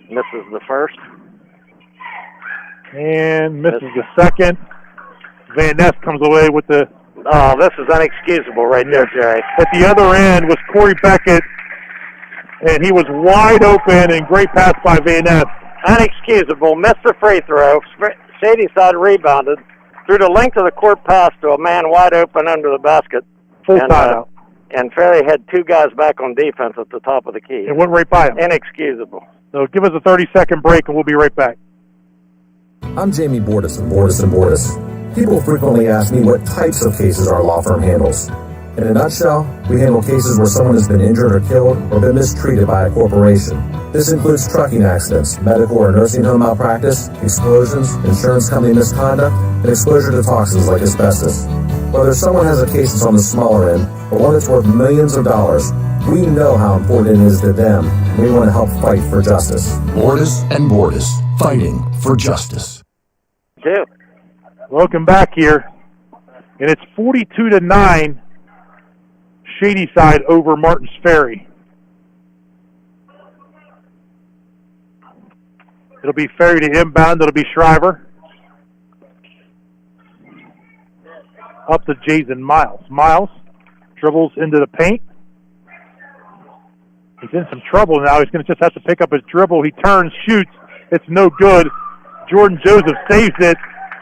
Misses the first. And misses the second. Van Ness comes away with the... Oh, this is unexcusable right there, Jerry. At the other end was Corey Beckett, and he was wide open, and great pass by Van Ness. Unexcusable. Missed the free throw. Shadyside rebounded. Through the length of the court pass to a man wide open under the basket. Full timeout. And Ferry had 2 guys back on defense at the top of the key. It went right by him. Inexcusable. So give us a 30-second break, and we'll be right back. I'm Jamie Bordas of Bordas & Bordas. People frequently ask me what types of cases our law firm handles. In a nutshell, we handle cases where someone has been injured or killed or been mistreated by a corporation. This includes trucking accidents, medical or nursing home malpractice, explosions, insurance company misconduct, and exposure to toxins like asbestos. Whether someone has a case that's on the smaller end or one that's worth millions of dollars, we know how important it is to them, and we want to help fight for justice. Bordas and Bordas, fighting for justice. Two. Welcome back here. And it's 42-9, Shadyside over Martins Ferry. It'll be Ferry to inbound. It'll be Shriver. Up to Jason Miles. Miles dribbles into the paint. He's in some trouble now. He's going to just have to pick up his dribble. He turns, shoots. It's no good. Jordan Joseph saves it,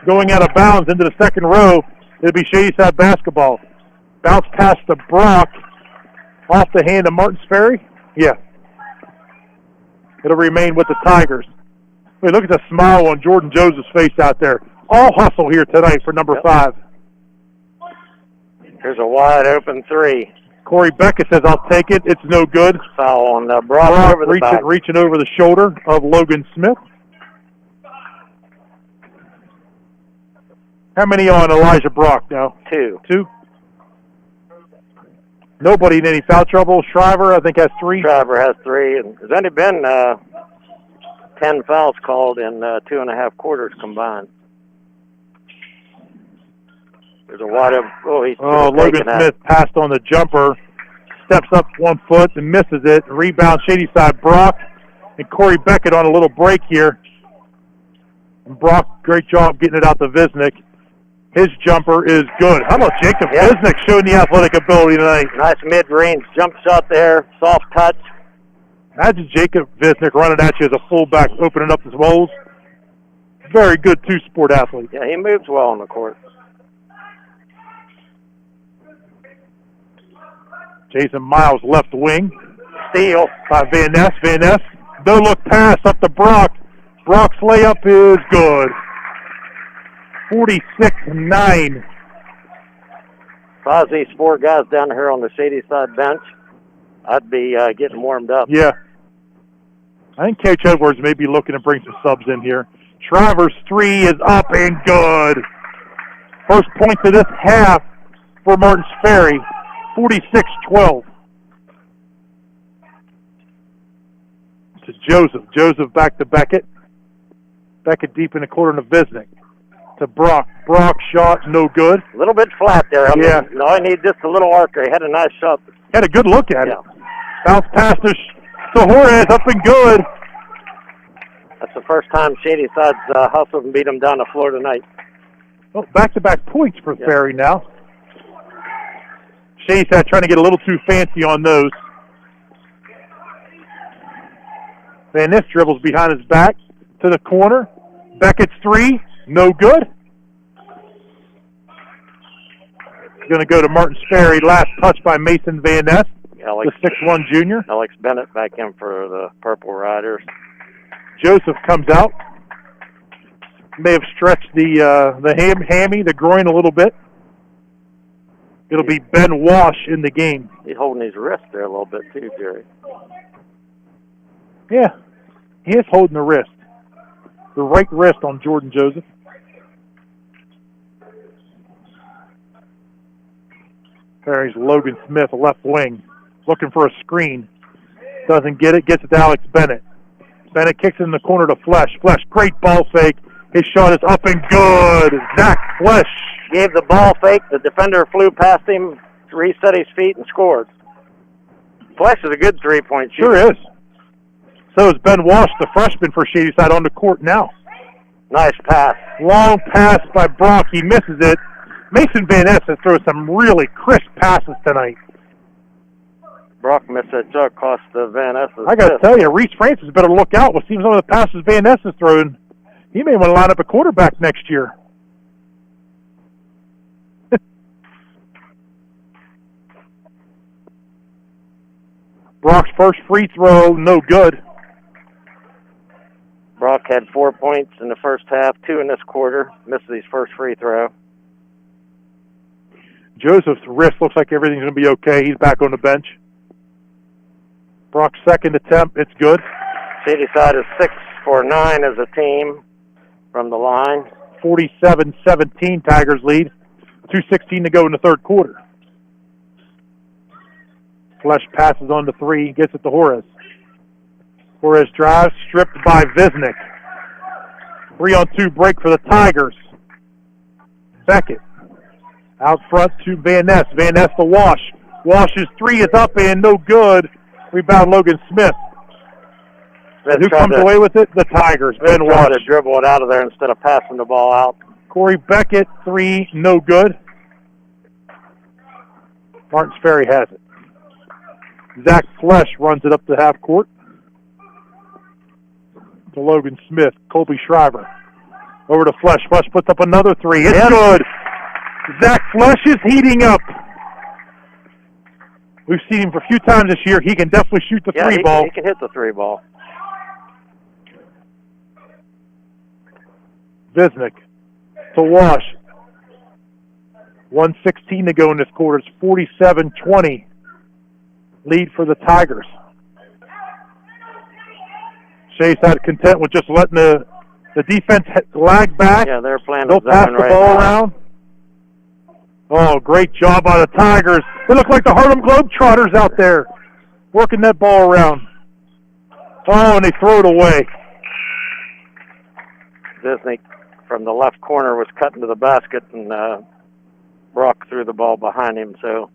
going out of bounds into the second row. It'll be Shadyside basketball. Bounce pass to Brock. Off the hand of Martins Ferry. Yeah. It'll remain with the Tigers. Wait, look at the smile on Jordan Joseph's face out there. All hustle here tonight for number 5. Here's a wide open 3. Corey Beckett says, I'll take it. It's no good. Foul on Brock over the back. Reaching over the shoulder of Logan Smith. How many on Elijah Brock now? 2. 2. Nobody in any foul trouble. Shriver, I think, has 3. Shriver has 3. And there's only been 10 fouls called in 2.5 quarters combined. There's a wide open. Logan Smith passed on the jumper. Steps up 1 foot and misses it. Rebound, Shady Side, Brock and Corey Beckett on a little break here. And Brock, great job getting it out to Visnick. His jumper is good. How about Jacob Visnick showing the athletic ability tonight? Nice mid-range jump shot there, soft touch. Imagine Jacob Visnick running at you as a fullback, opening up his holes. Very good two-sport athlete. Yeah, he moves well on the court. Jason Miles, left wing. Steal by Van Ness. Van Ness, no-look pass up to Brock. Brock's layup is good. 46-9. If I was these 4 guys down here on the Shady Side bench, I'd be getting warmed up. Yeah. I think Coach Edwards may be looking to bring some subs in here. Shriver's 3 is up and good. First points of this half for Martins Ferry. 46-12. To Joseph. Joseph back to Beckett. Beckett deep in the corner to Visnick. To Brock. Brock shot no good. A little bit flat there. I mean, I need just a little archer. He had a nice shot. Had a good look at it. Bounce pass to Juarez, up and good. That's the first time Shady Side's hustled and beat him down the floor tonight. Well, back-to-back points for Ferry now. Shady Side trying to get a little too fancy on those. Van Ness dribbles behind his back to the corner. Beckett's 3, no good. Going to go to Martins Ferry. Last touch by Mason Van Ness, the 6'1 junior. Alex Bennett back in for the Purple Riders. Joseph comes out. May have stretched the hammy, the groin a little bit. It'll be Ben Wash in the game. He's holding his wrist there a little bit too, Jerry. Yeah, he is holding the wrist. The right wrist on Jordan Joseph. Ferry's Logan Smith, left wing, looking for a screen. Doesn't get it, gets it to Alex Bennett. Bennett kicks it in the corner to Flesh. Flesh, great ball fake. His shot is up and good. Zach Flesh gave the ball fake. The defender flew past him, reset his feet, and scored. Flesh is a good three-point shooter. Sure is. So is Ben Walsh, the freshman for Shady Side, on the court now. Nice pass. Long pass by Brock. He misses it. Mason Van Ness has thrown some really crisp passes tonight. Brock missed that shot, cost Van Ness. I got to tell you, Reese Francis better look out. We'll see some of the passes Van Ness is throwing. He may want to line up a quarterback next year. Brock's first free throw, no good. Brock had 4 points in the first half, 2 in this quarter. Missed his first free throw. Joseph's wrist looks like everything's going to be okay. He's back on the bench. Brock's second attempt, it's good. Shady Side is 6 for 9 as a team from the line. 47-17 Tigers lead. 2:16 to go in the third quarter. Flesh passes on to 3, gets it to Juarez. Juarez drives, stripped by Visnick. 3-on-2 break for the Tigers. Beckett out front to Van Ness. Van Ness to Wash. Wash's 3 is up and no good. Rebound Logan Smith. Who comes away with it? The Tigers. Ben Wash. To dribble it out of there instead of passing the ball out. Corey Beckett, 3, no good. Martins Ferry has it. Zach Flesh runs it up to half court to Logan Smith. Colby Shriver over to Flesh. Flesh puts up another 3. It's good. Zach Flesh is heating up. We've seen him for a few times this year. He can definitely shoot the 3 ball. He can hit the 3 ball. Visnick to Wash. 1:16 to go in this quarter. It's 47-20. Lead for the Tigers. Shay's had content with just letting the defense lag back. Yeah, they're playing. They'll pass the ball around. Oh, great job by the Tigers. They look like the Harlem Globetrotters out there, working that ball around. Oh, and they throw it away. Disney from the left corner was cut into the basket, and Brock threw the ball behind him, so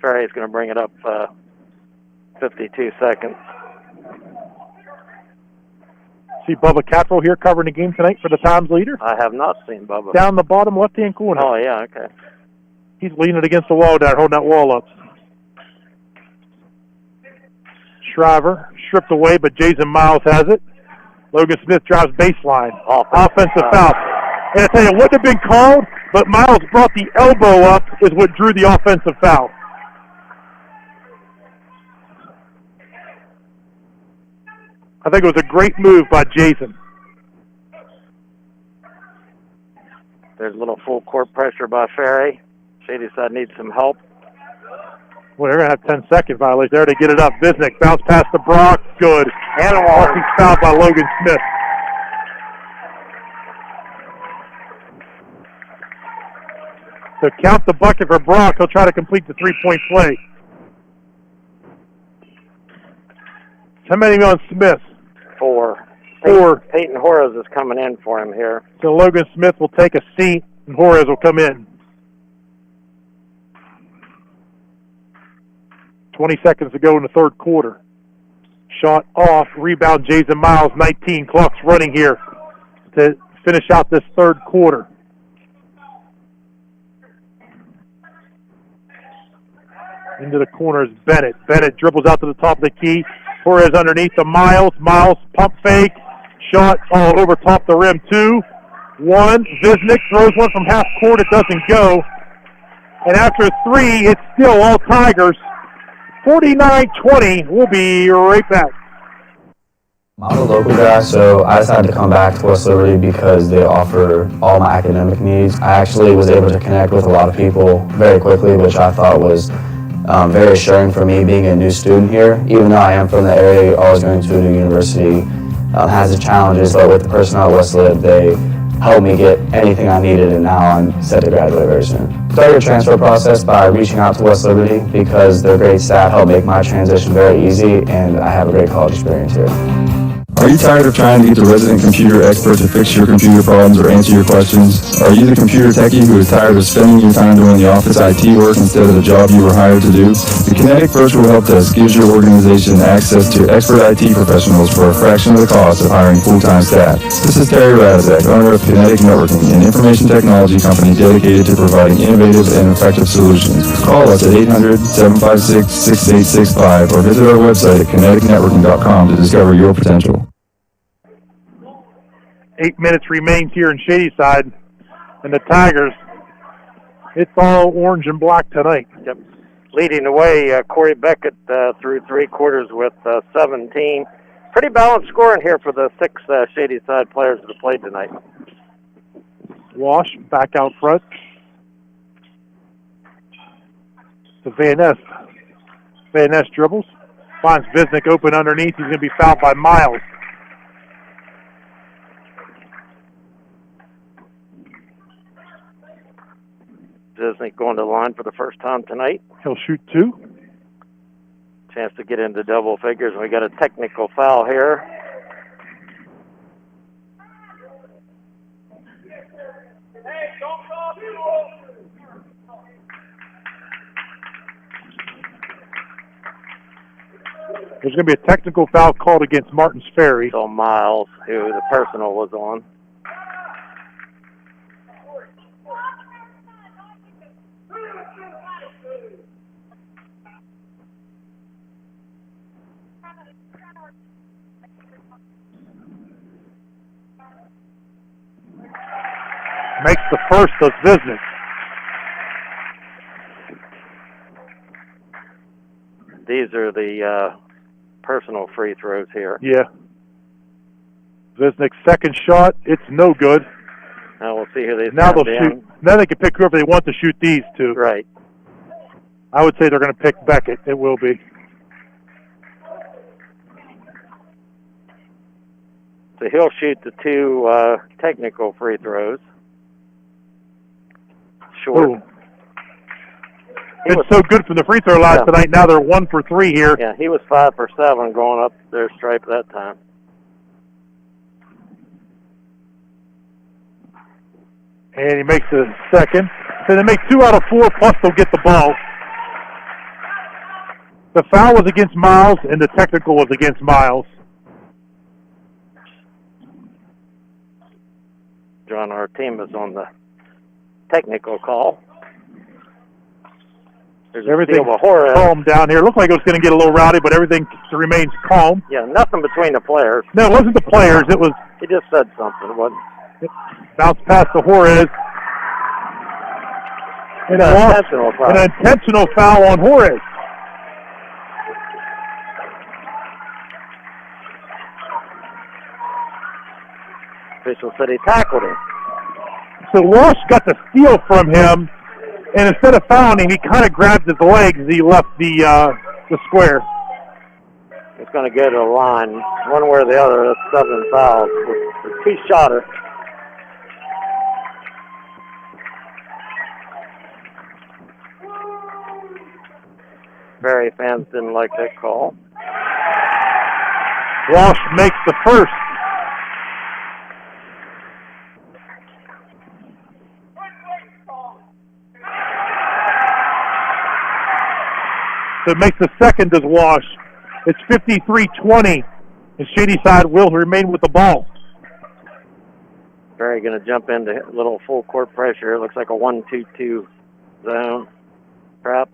Ferry's going to bring it up 52 seconds. See Bubba Catrell here covering the game tonight for the Times leader? I have not seen Bubba. Down the bottom left-hand corner. Oh, yeah, okay. He's leaning against the wall down, holding that wall up. Shriver stripped away, but Jason Miles has it. Logan Smith drives baseline. Offensive foul. And I tell you, it wouldn't have been called, but Miles brought the elbow up is what drew the offensive foul. I think it was a great move by Jason. There's a little full court pressure by Ferry. Shady Side needs some help. Well, they're going to have 10-second violation there to get it up. Visnick bounce past the Brock. Good. And He's fouled by Logan Smith. So count the bucket for Brock. He'll try to complete the three-point play. How many on Smith? 4. 4. Peyton Horace is coming in for him here. So Logan Smith will take a seat, and Horace will come in. 20 seconds to go in the third quarter. Shot off, rebound Jason Miles, 19 clocks running here to finish out this third quarter. Into the corner is Bennett. Bennett dribbles out to the top of the key. Torres underneath the Miles. Miles pump fake. Shot all over top the rim. 2-1. Visnick throws one from half court. It doesn't go. And after 3, it's still all Tigers. 49-20. We'll be right back. I'm a local guy, so I decided to come back to West Liberty because they offer all my academic needs. I actually was able to connect with a lot of people very quickly, which I thought was very assuring for me being a new student here. Even though I am from the area, always going to a new university has its challenges, but with the personnel at West Lib, they helped me get anything I needed, and now I'm set to graduate very soon. Started the transfer process by reaching out to West Liberty because their great staff helped make my transition very easy, and I have a great college experience here. Are you tired of trying to get the resident computer expert to fix your computer problems or answer your questions? Are you the computer techie who is tired of spending your time doing the office IT work instead of the job you were hired to do? The Kinetic Virtual Help Desk gives your organization access to expert IT professionals for a fraction of the cost of hiring full-time staff. This is Terry Radizek, owner of Kinetic Networking, an information technology company dedicated to providing innovative and effective solutions. Call us at 800-756-6865 or visit our website at kineticnetworking.com to discover your potential. 8 minutes remains here in Shadyside, and the Tigers, it's all orange and black tonight. Yep. Leading the way, Corey Beckett through 3 quarters with 17. Pretty balanced scoring here for the 6 Shadyside players that have played tonight. Wash back out front to Van Ness. Van Ness dribbles, finds Visnick open underneath. He's going to be fouled by Miles. Visnick going to the line for the first time tonight. He'll shoot 2. Chance to get into double figures. We got a technical foul here. There's going to be a technical foul called against Martins Ferry. So Miles, who the personal was on. Makes the first of Visnick. These are the personal free throws here. Yeah. Visnick's second shot, it's no good. Now we'll see who they Now they'll shoot. Now they can pick whoever they want to shoot these two. Right. I would say they're going to pick Beckett. It will be. So he'll shoot the 2 technical free throws. Short. Ooh. been so good from the free throw line tonight. Now they're 1 for 3 here. Yeah, he was 5 for 7 going up their stripe that time. And he makes the second. So they make 2 out of 4, plus they'll get the ball. The foul was against Miles, and the technical was against Miles. John, our team is on the technical call. There's everything calm down here. Looked like it was going to get a little rowdy, but everything remains calm. Yeah, nothing between the players. No, it wasn't the players. It was. He just said something. It wasn't. Bounce past to Juarez. And an intentional foul on Juarez. Official said he tackled him. So Walsh got the steal from him, and instead of fouling him, he kind of grabbed his legs as he left the square. It's going to go to the line, one way or the other. That's 7 fouls. He shot it. Barry fans didn't like that call. Walsh makes the first. So it makes the second as Walsh. It's 53-20, and Shadyside will remain with the ball. Barry going to jump into a little full court pressure. It looks like a 1-2-2 zone trap.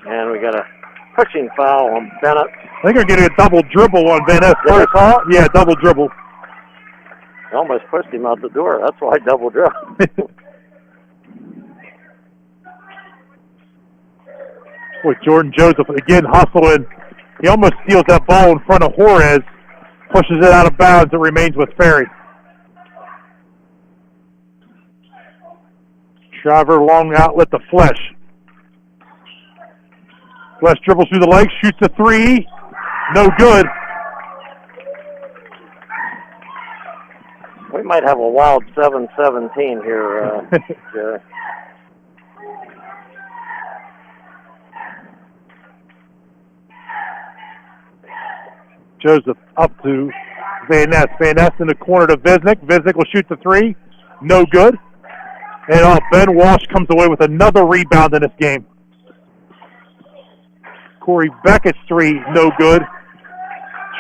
And we got a pushing foul on Bennett. I think we're getting a double dribble on Van Ness first. Yeah, double dribble. Almost pushed him out the door. That's why double dribble. Boy, Jordan Joseph again hustling. He almost steals that ball in front of Juarez, pushes it out of bounds. It remains with Ferry. Shriver long outlet to Flesh. Flesh dribbles through the legs, shoots a 3. No good. We might have a wild 7-17 here, Jerry. Joseph up to Van Ness. Van Ness in the corner to Visnick. Visnick will shoot the 3. No good. And Ben Walsh comes away with another rebound in this game. Corey Beckett's 3, no good.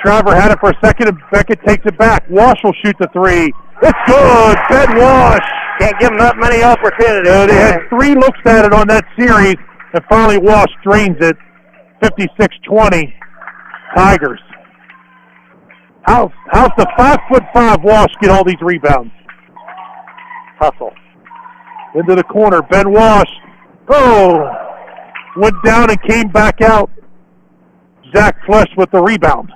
Shriver had it for a second, and Beckett takes it back. Walsh will shoot the 3. It's good. Ben Walsh. Can't give him that many opportunities. They had 3 looks at it on that series, and finally Walsh drains it. 56-20, Tigers. How's the 5'5" Walsh get all these rebounds? Hustle. Into the corner, Ben Walsh. Oh, went down and came back out. Zach Flesh with the rebound.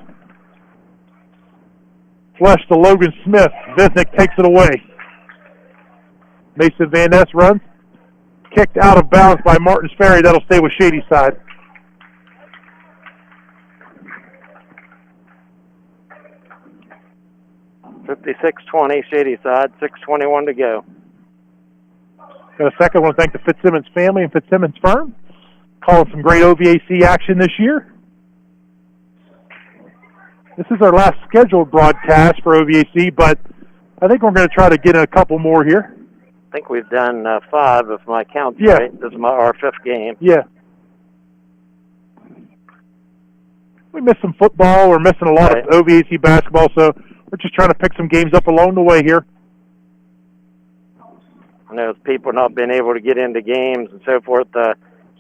Flesh to Logan Smith. Visnick takes it away. Mason Van Ness runs. Kicked out of bounds by Martins Ferry. That'll stay with Shadyside. $56-20, Shadyside. 6:21 to go. Got a second. I want to thank the Fitzsimmons family and Fitzsimmons firm. Calling some great OVAC action this year. This is our last scheduled broadcast for OVAC, but I think we're going to try to get in a couple more here. I think we've done 5 if my count's Yeah. right. This is our 5th game. Yeah. We missed some football. We're missing a lot of OVAC basketball, so we're just trying to pick some games up along the way here. I know people not being able to get into games and so forth.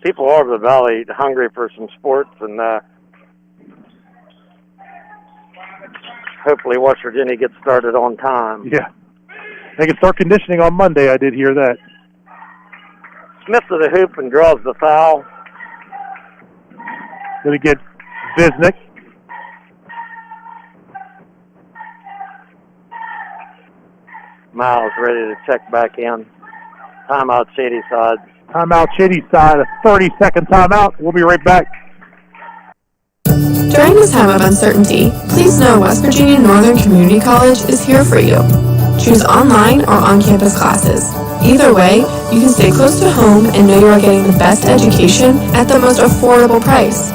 People all over the valley hungry for some sports, and hopefully West Virginia gets started on time. Yeah. They can start conditioning on Monday. I did hear that. Smith to the hoop and draws the foul. Going to get Visnick. Miles ready to check back in. Timeout, Shadyside. Timeout, Shadyside. A 30-second timeout. We'll be right back. During this time of uncertainty, please know West Virginia Northern Community College is here for you. Choose online or on-campus classes. Either way, you can stay close to home and know you are getting the best education at the most affordable price.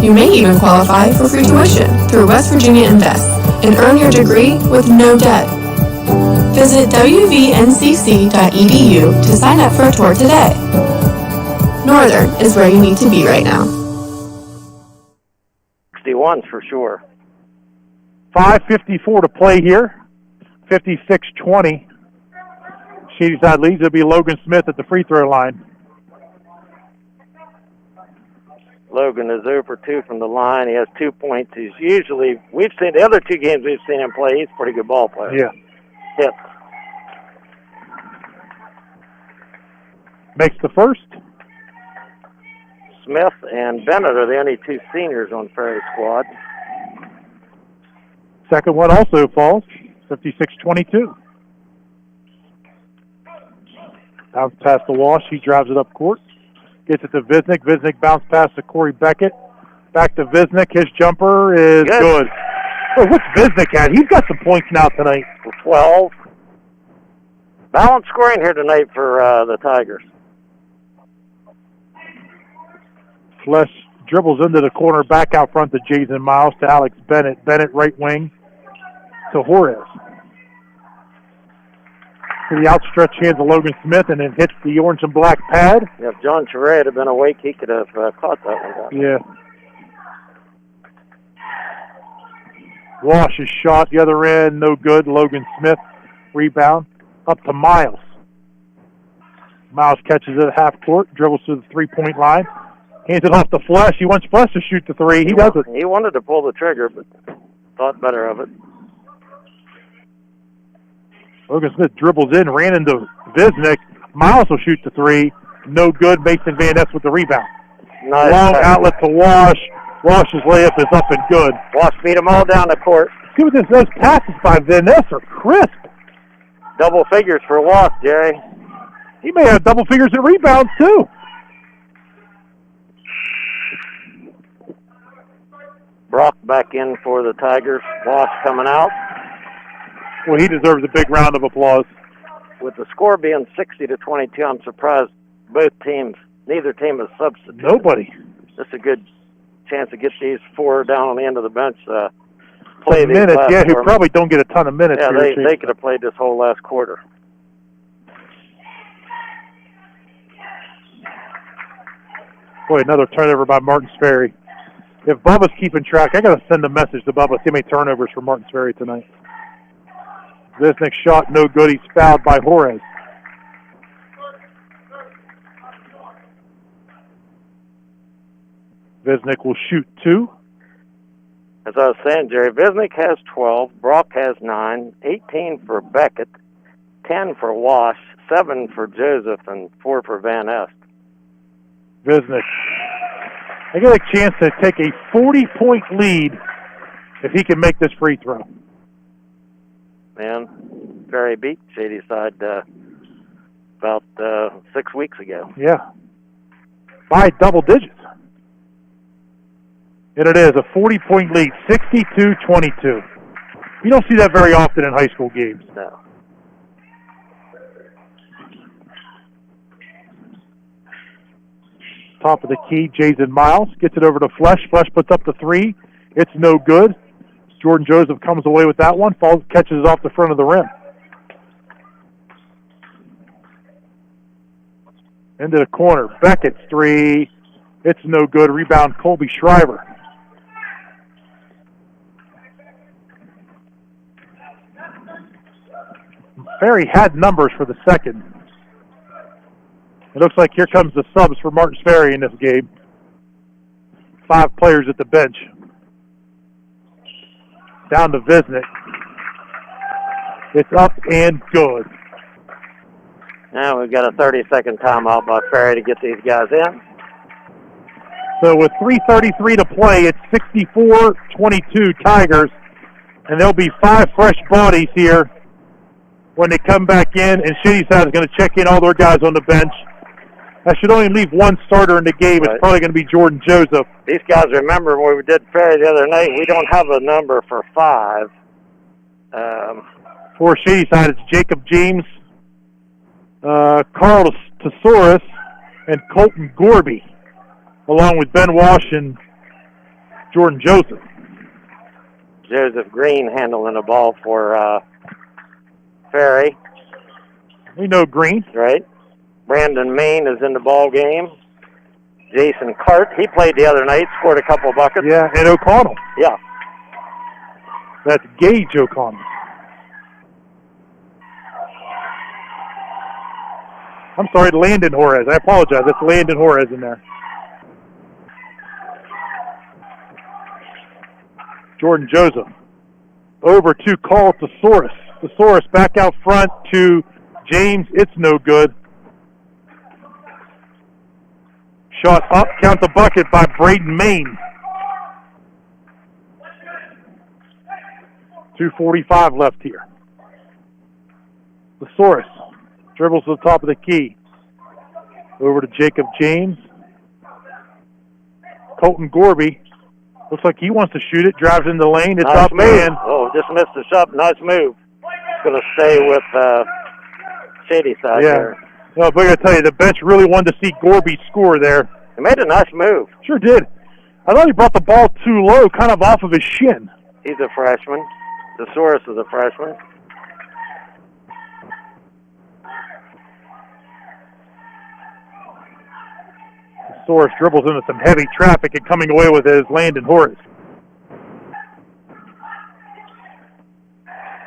You may even qualify for free tuition through West Virginia Invest and earn your degree with no debt. Visit wvncc.edu to sign up for a tour today. Northern is where you need to be right now. 61s for sure. 5:54 to play here. 56-20. Shadyside leads. It'll be Logan Smith at the free throw line. Logan is 0 for 2 from the line. He has 2 points. We've seen the other 2 games we've seen him play. He's a pretty good ball player. Yeah. Hits. Makes the first. Smith and Bennett are the only 2 seniors on Ferry squad. Second one also falls. 56-22. Bounce past the Walsh. He drives it up court. Gets it to Visnick. Visnick bounce pass to Corey Beckett. Back to Visnick. His jumper is good. Oh, what's Visnick at? He's got some points now tonight. 12. Balanced scoring here tonight for the Tigers. Flesh dribbles into the corner, back out front to Jason Miles, to Alex Bennett. Bennett right wing to Juarez. To the outstretched hands of Logan Smith, and then hits the orange and black pad. Yeah, if John Charest had been awake, he could have caught that one. Yeah. Walsh's shot, the other end, no good. Logan Smith, rebound, up to Miles. Miles catches it at half court, dribbles to the three-point line, hands it off to Flesh. He wants Flesh to shoot the three. He doesn't. He wanted to pull the trigger, but thought better of it. Logan Smith dribbles in, ran into Visnick. Miles will shoot the three. No good. Mason Van Ness with the rebound. Nice. Long outlet to Wash. Wash's layup is up and good. Wash beat them all down the court. See what those passes by Van Ness are crisp. Double figures for Wash, Jerry. He may have double figures in rebounds, too. Brock back in for the Tigers. Wash coming out. Well, he deserves a big round of applause. With the score being 60-22, I'm surprised neither team has substituted. Nobody. This is a good chance to get these 4 down on the end of the bench. Play these minutes, yeah, who quarter. probably don't get a ton of minutes. Yeah, here, they could have played this whole last quarter. Boy, another turnover by Martins Ferry. If Bubba's keeping track, I got to send a message to Bubba. See how many turnovers for Martins Ferry tonight. This next shot, no good. He's fouled by Juarez. Visnick will shoot 2. As I was saying, Jerry, Visnick has 12, Brock has 9, 18 for Beckett, 10 for Wash, 7 for Joseph, and 4 for Van Est. Visnick. They get a chance to take a 40-point lead if he can make this free throw. Man, Ferry beat Shadyside about 6 weeks ago. Yeah. By double digits. And it is a 40-point lead, 62-22. You don't see that very often in high school games. No. Top of the key, Jason Miles gets it over to Flesh. Flesh puts up the 3. It's no good. Jordan Joseph comes away with that one. Falls, catches it off the front of the rim. Into the corner. Beckett's 3. It's no good. Rebound, Colby Shriver. Ferry had numbers for the second. It looks like here comes the subs for Martins Ferry in this game. 5 players at the bench. Down to Visnick. It's up and good. Now we've got a 30-second timeout by Ferry to get these guys in. So with 3:33 to play, it's 64-22 Tigers. And there'll be 5 fresh bodies here when they come back in. And Shadyside is going to check in all their guys on the bench. That should only leave 1 starter in the game. It's probably going to be Jordan Joseph. These guys, remember when we did Ferry the other night, we don't have a number for 5. For Shadyside, it's Jacob James, Carl Tesaurus, and Colton Gorby, along with Ben Walsh and Jordan Joseph. Joseph Green handling the ball for Ferry. We know Green. Right. Brandon Main is in the ball game. Jason Cart, he played the other night, scored a couple of buckets. Yeah, and O'Connell. Yeah. That's Gage O'Connell. I'm sorry, Landon Juarez. I apologize. That's Landon Juarez in there. Jordan Joseph. Over to Carl Tesaurus. Tesaurus back out front to James. It's no good. Shot up, count the bucket by Braden Main. 2:45 left here. Tesaurus dribbles to the top of the key. Over to Jacob James. Colton Gorby. Looks like he wants to shoot it. Drives in the lane. It's nice up, move. man. Oh, just missed the shot. Nice move. Going to stay with Shadyside there. No, but I got to tell you, the bench really wanted to see Gorby score there. He made a nice move. Sure did. I thought he brought the ball too low, kind of off of his shin. He's a freshman. Tesaurus is a freshman. Tesaurus dribbles into some heavy traffic, and coming away with it is Landon Horace.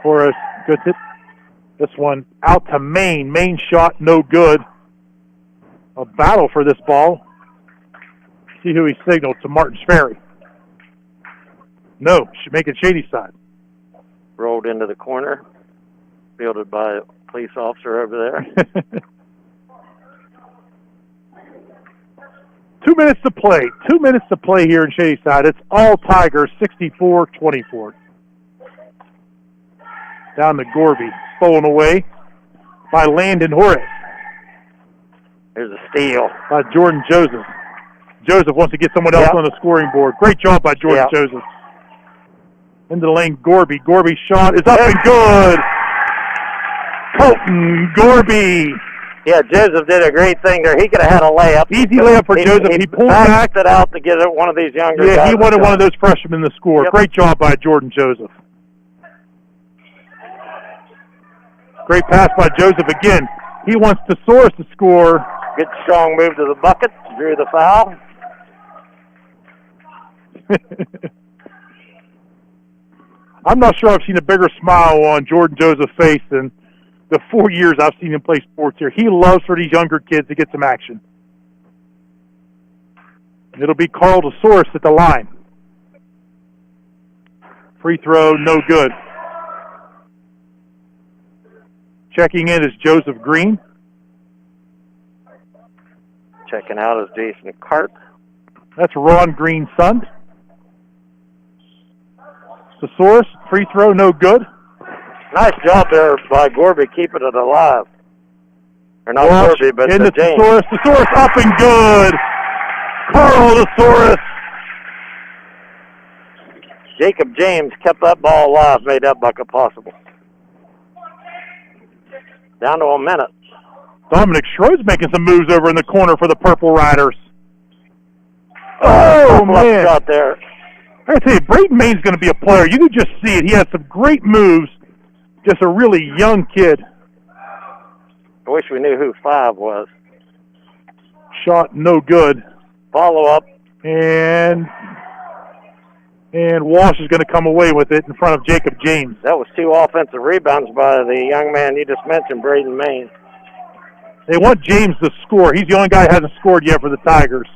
Horace gets it. This one out to Main. Main shot, no good. A battle for this ball. See who he signaled to Martin Sperry. No, should make it Shadyside. Rolled into the corner. Fielded by a police officer over there. 2 minutes to play. 2 minutes to play here in Shadyside. It's all Tigers, 64-24. Down to Gorby. Stolen away by Landon Horace. There's a steal. By Jordan Joseph. Joseph wants to get someone else on the scoring board. Great job by Jordan Joseph. Into the lane, Gorby. Gorby's shot is up and good. Colton Gorby. Yeah, Joseph did a great thing there. He could have had a layup. Easy layup for Joseph. He pulled back. It out to get one of these younger guys. Yeah, he wanted one of those freshmen to score. Yep. Great job by Jordan Joseph. Great pass by Joseph again. He wants Tesaurus to score. Good strong move to the bucket. Drew the foul. I'm not sure I've seen a bigger smile on Jordan Joseph's face than the 4 years I've seen him play sports here. He loves for these younger kids to get some action. It'll be Carl Tesaurus at the line. Free throw, no good. Checking in is Joseph Green. Checking out is Jason Cart. That's Ron Green's son. Tesaurus, free throw, no good. Nice job there by Gorby keeping it alive. Or not Walsh Gorby, but into James. Tesaurus. Tesaurus up and good. Carl Tesaurus. Jacob James kept that ball alive, made that bucket possible. Down to a minute. Dominic Schroed's making some moves over in the corner for the Purple Riders. Oh, man. Shot there. I tell you, Braden Main's going to be a player. You can just see it. He has some great moves. Just a really young kid. I wish we knew who 5 was. Shot no good. Follow up. And Walsh is going to come away with it in front of Jacob James. That was 2 offensive rebounds by the young man you just mentioned, Braden Main. They want James to score. He's the only guy who hasn't scored yet for the Tigers.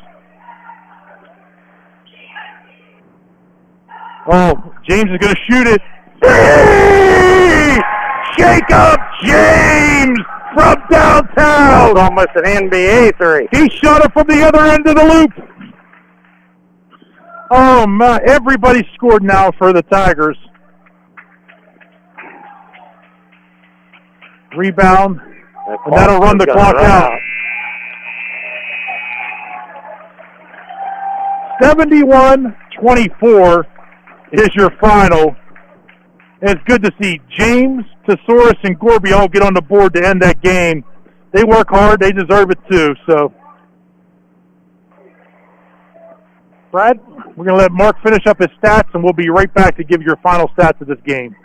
Oh, James is going to shoot it. Hey! Jacob James from downtown. That was almost an NBA 3. He shot it from the other end of the loop. Oh, my. Everybody scored now for the Tigers. Rebound. And that'll run the clock out. 71-24 is your final. And it's good to see James, Thesaurus, and Gorby all get on the board to end that game. They work hard. They deserve it too. So, Brad, we're going to let Mark finish up his stats, and we'll be right back to give your final stats of this game.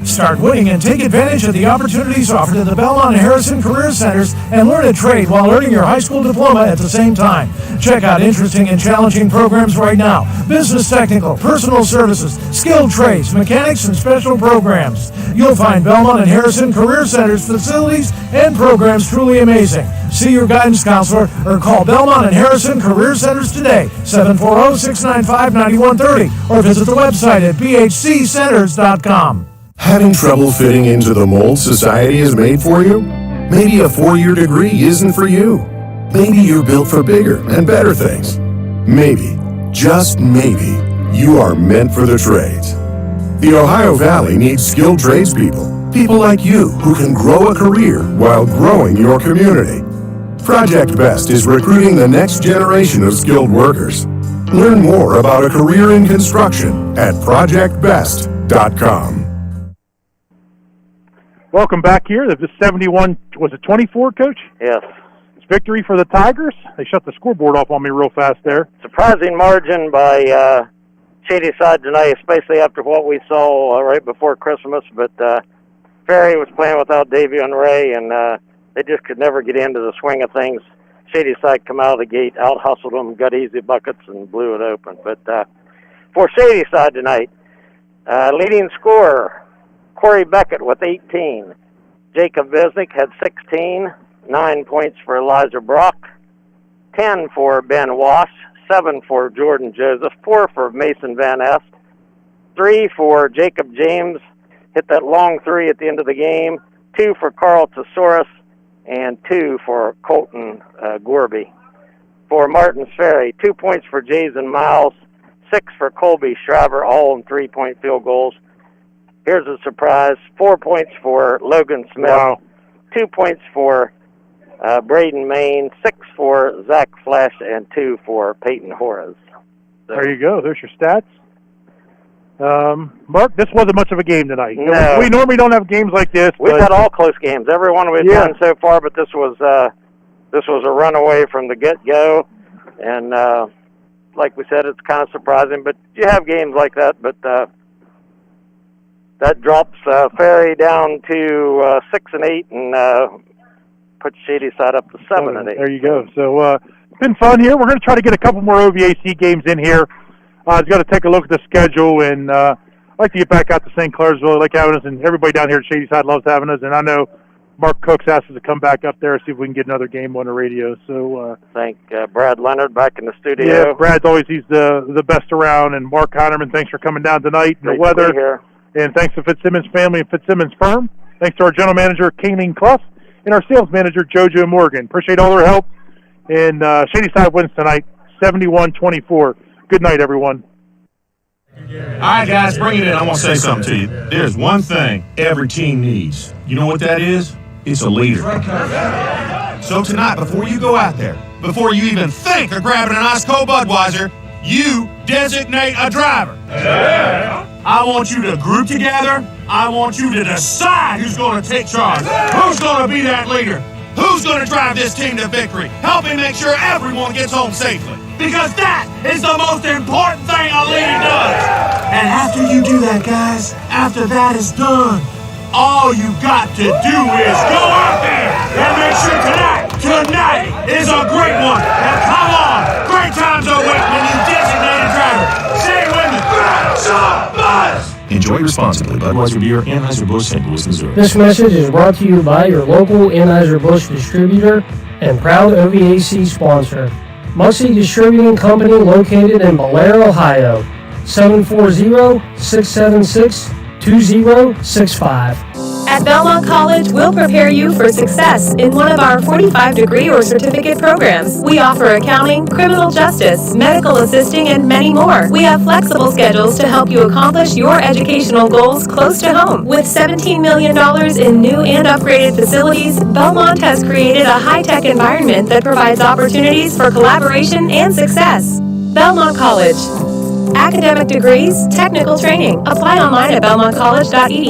Start winning and take advantage of the opportunities offered at the Belmont and Harrison Career Centers and learn a trade while earning your high school diploma at the same time. Check out interesting and challenging programs right now. Business technical, personal services, skilled trades, mechanics, and special programs. You'll find Belmont and Harrison Career Centers facilities and programs truly amazing. See your guidance counselor or call Belmont and Harrison Career Centers today, 740-695-9130, or visit the website at bhccenters.com. Having trouble fitting into the mold society has made for you? Maybe a 4-year degree isn't for you. Maybe you're built for bigger and better things. Maybe, just maybe, you are meant for the trades. The Ohio Valley needs skilled tradespeople, people like you who can grow a career while growing your community. Project Best is recruiting the next generation of skilled workers. Learn more about a career in construction at projectbest.com. Welcome back here. The 71, was it 24, Coach? Yes. It's victory for the Tigers. They shut the scoreboard off on me real fast there. Surprising margin by Shady Side tonight, especially after what we saw right before Christmas. But Ferry was playing without Davion Ray, and they just could never get into the swing of things. Shady Side come out of the gate, out-hustled them, got easy buckets, and blew it open. But for Shady Side tonight, leading scorer, Corey Beckett with 18. Jacob Visnick had 16. 9 points for Elijah Brock. 10 for Ben Wash. 7 for Jordan Joseph. 4 for Mason Van Est. 3 for Jacob James. Hit that long 3 at the end of the game. 2 for Carl Thesaurus. And 2 for Colton Gorby. For Martins Ferry, 2 points for Jason Miles. 6 for Colby Shriver, all in 3-point field goals. Here's a surprise, 4 points for Logan Smith, Wow. 2 points for Braden Main, 6 for Zach Flesh, and 2 for Peyton Horace. So, there you go. There's your stats. Mark, this wasn't much of a game tonight. No. We normally don't have games like this. We've had all close games, every one we've Yeah. done so far, but this was a runaway from the get-go. And like we said, it's kind of surprising, but you have games like that, but that drops Ferry down to 6 and 8, and puts Shady Side up to 7 and 8. There you go. So it's been fun here. We're going to try to get a couple more OVAC games in here. I've got to take a look at the schedule, and I'd like to get back out to St. Clairsville. I like having us, and everybody down here at Shady Side loves having us. And I know Mark Cooks asked us to come back up there and see if we can get another game on the radio. So thank Brad Leonard back in the studio. Yeah, Brad's always he's the best around, and Mark Heinerman, thanks for coming down tonight. Great the weather. to be here. And thanks to Fitzsimmons family and Fitzsimmons firm. Thanks to our general manager, Kayleen Clough, and our sales manager, JoJo Morgan. Appreciate all their help. And Shady Side wins tonight, 71-24. Good night, everyone. All right, guys, bring it in. I want to say something to you. There's one thing every team needs. You know what that is? It's a leader. So tonight, before you go out there, before you even think of grabbing an ice cold Budweiser, you designate a driver. I want you to group together. I want you to decide who's going to take charge, who's going to be that leader, who's going to drive this team to victory, helping make sure everyone gets home safely. Because that is the most important thing a leader does. And after you do that, guys, after that is done, all you got to do is go out there and make sure tonight is a great one. And come on, great times are waiting when you designate a driver. Say it with me. Enjoy responsibly. Budweiser Beer, Anheuser-Busch, St. Louis, Missouri. This message is brought to you by your local Anheuser-Busch distributor and proud OVAC sponsor. Muxie Distributing Company located in Blair, Ohio. 740-676-2065. At Belmont College, we'll prepare you for success in one of our 45 degree or certificate programs. We offer accounting, criminal justice, medical assisting, and many more. We have flexible schedules to help you accomplish your educational goals close to home. With $17 million in new and upgraded facilities, Belmont has created a high-tech environment that provides opportunities for collaboration and success. Belmont College. Academic degrees, technical training. Apply online at belmontcollege.edu.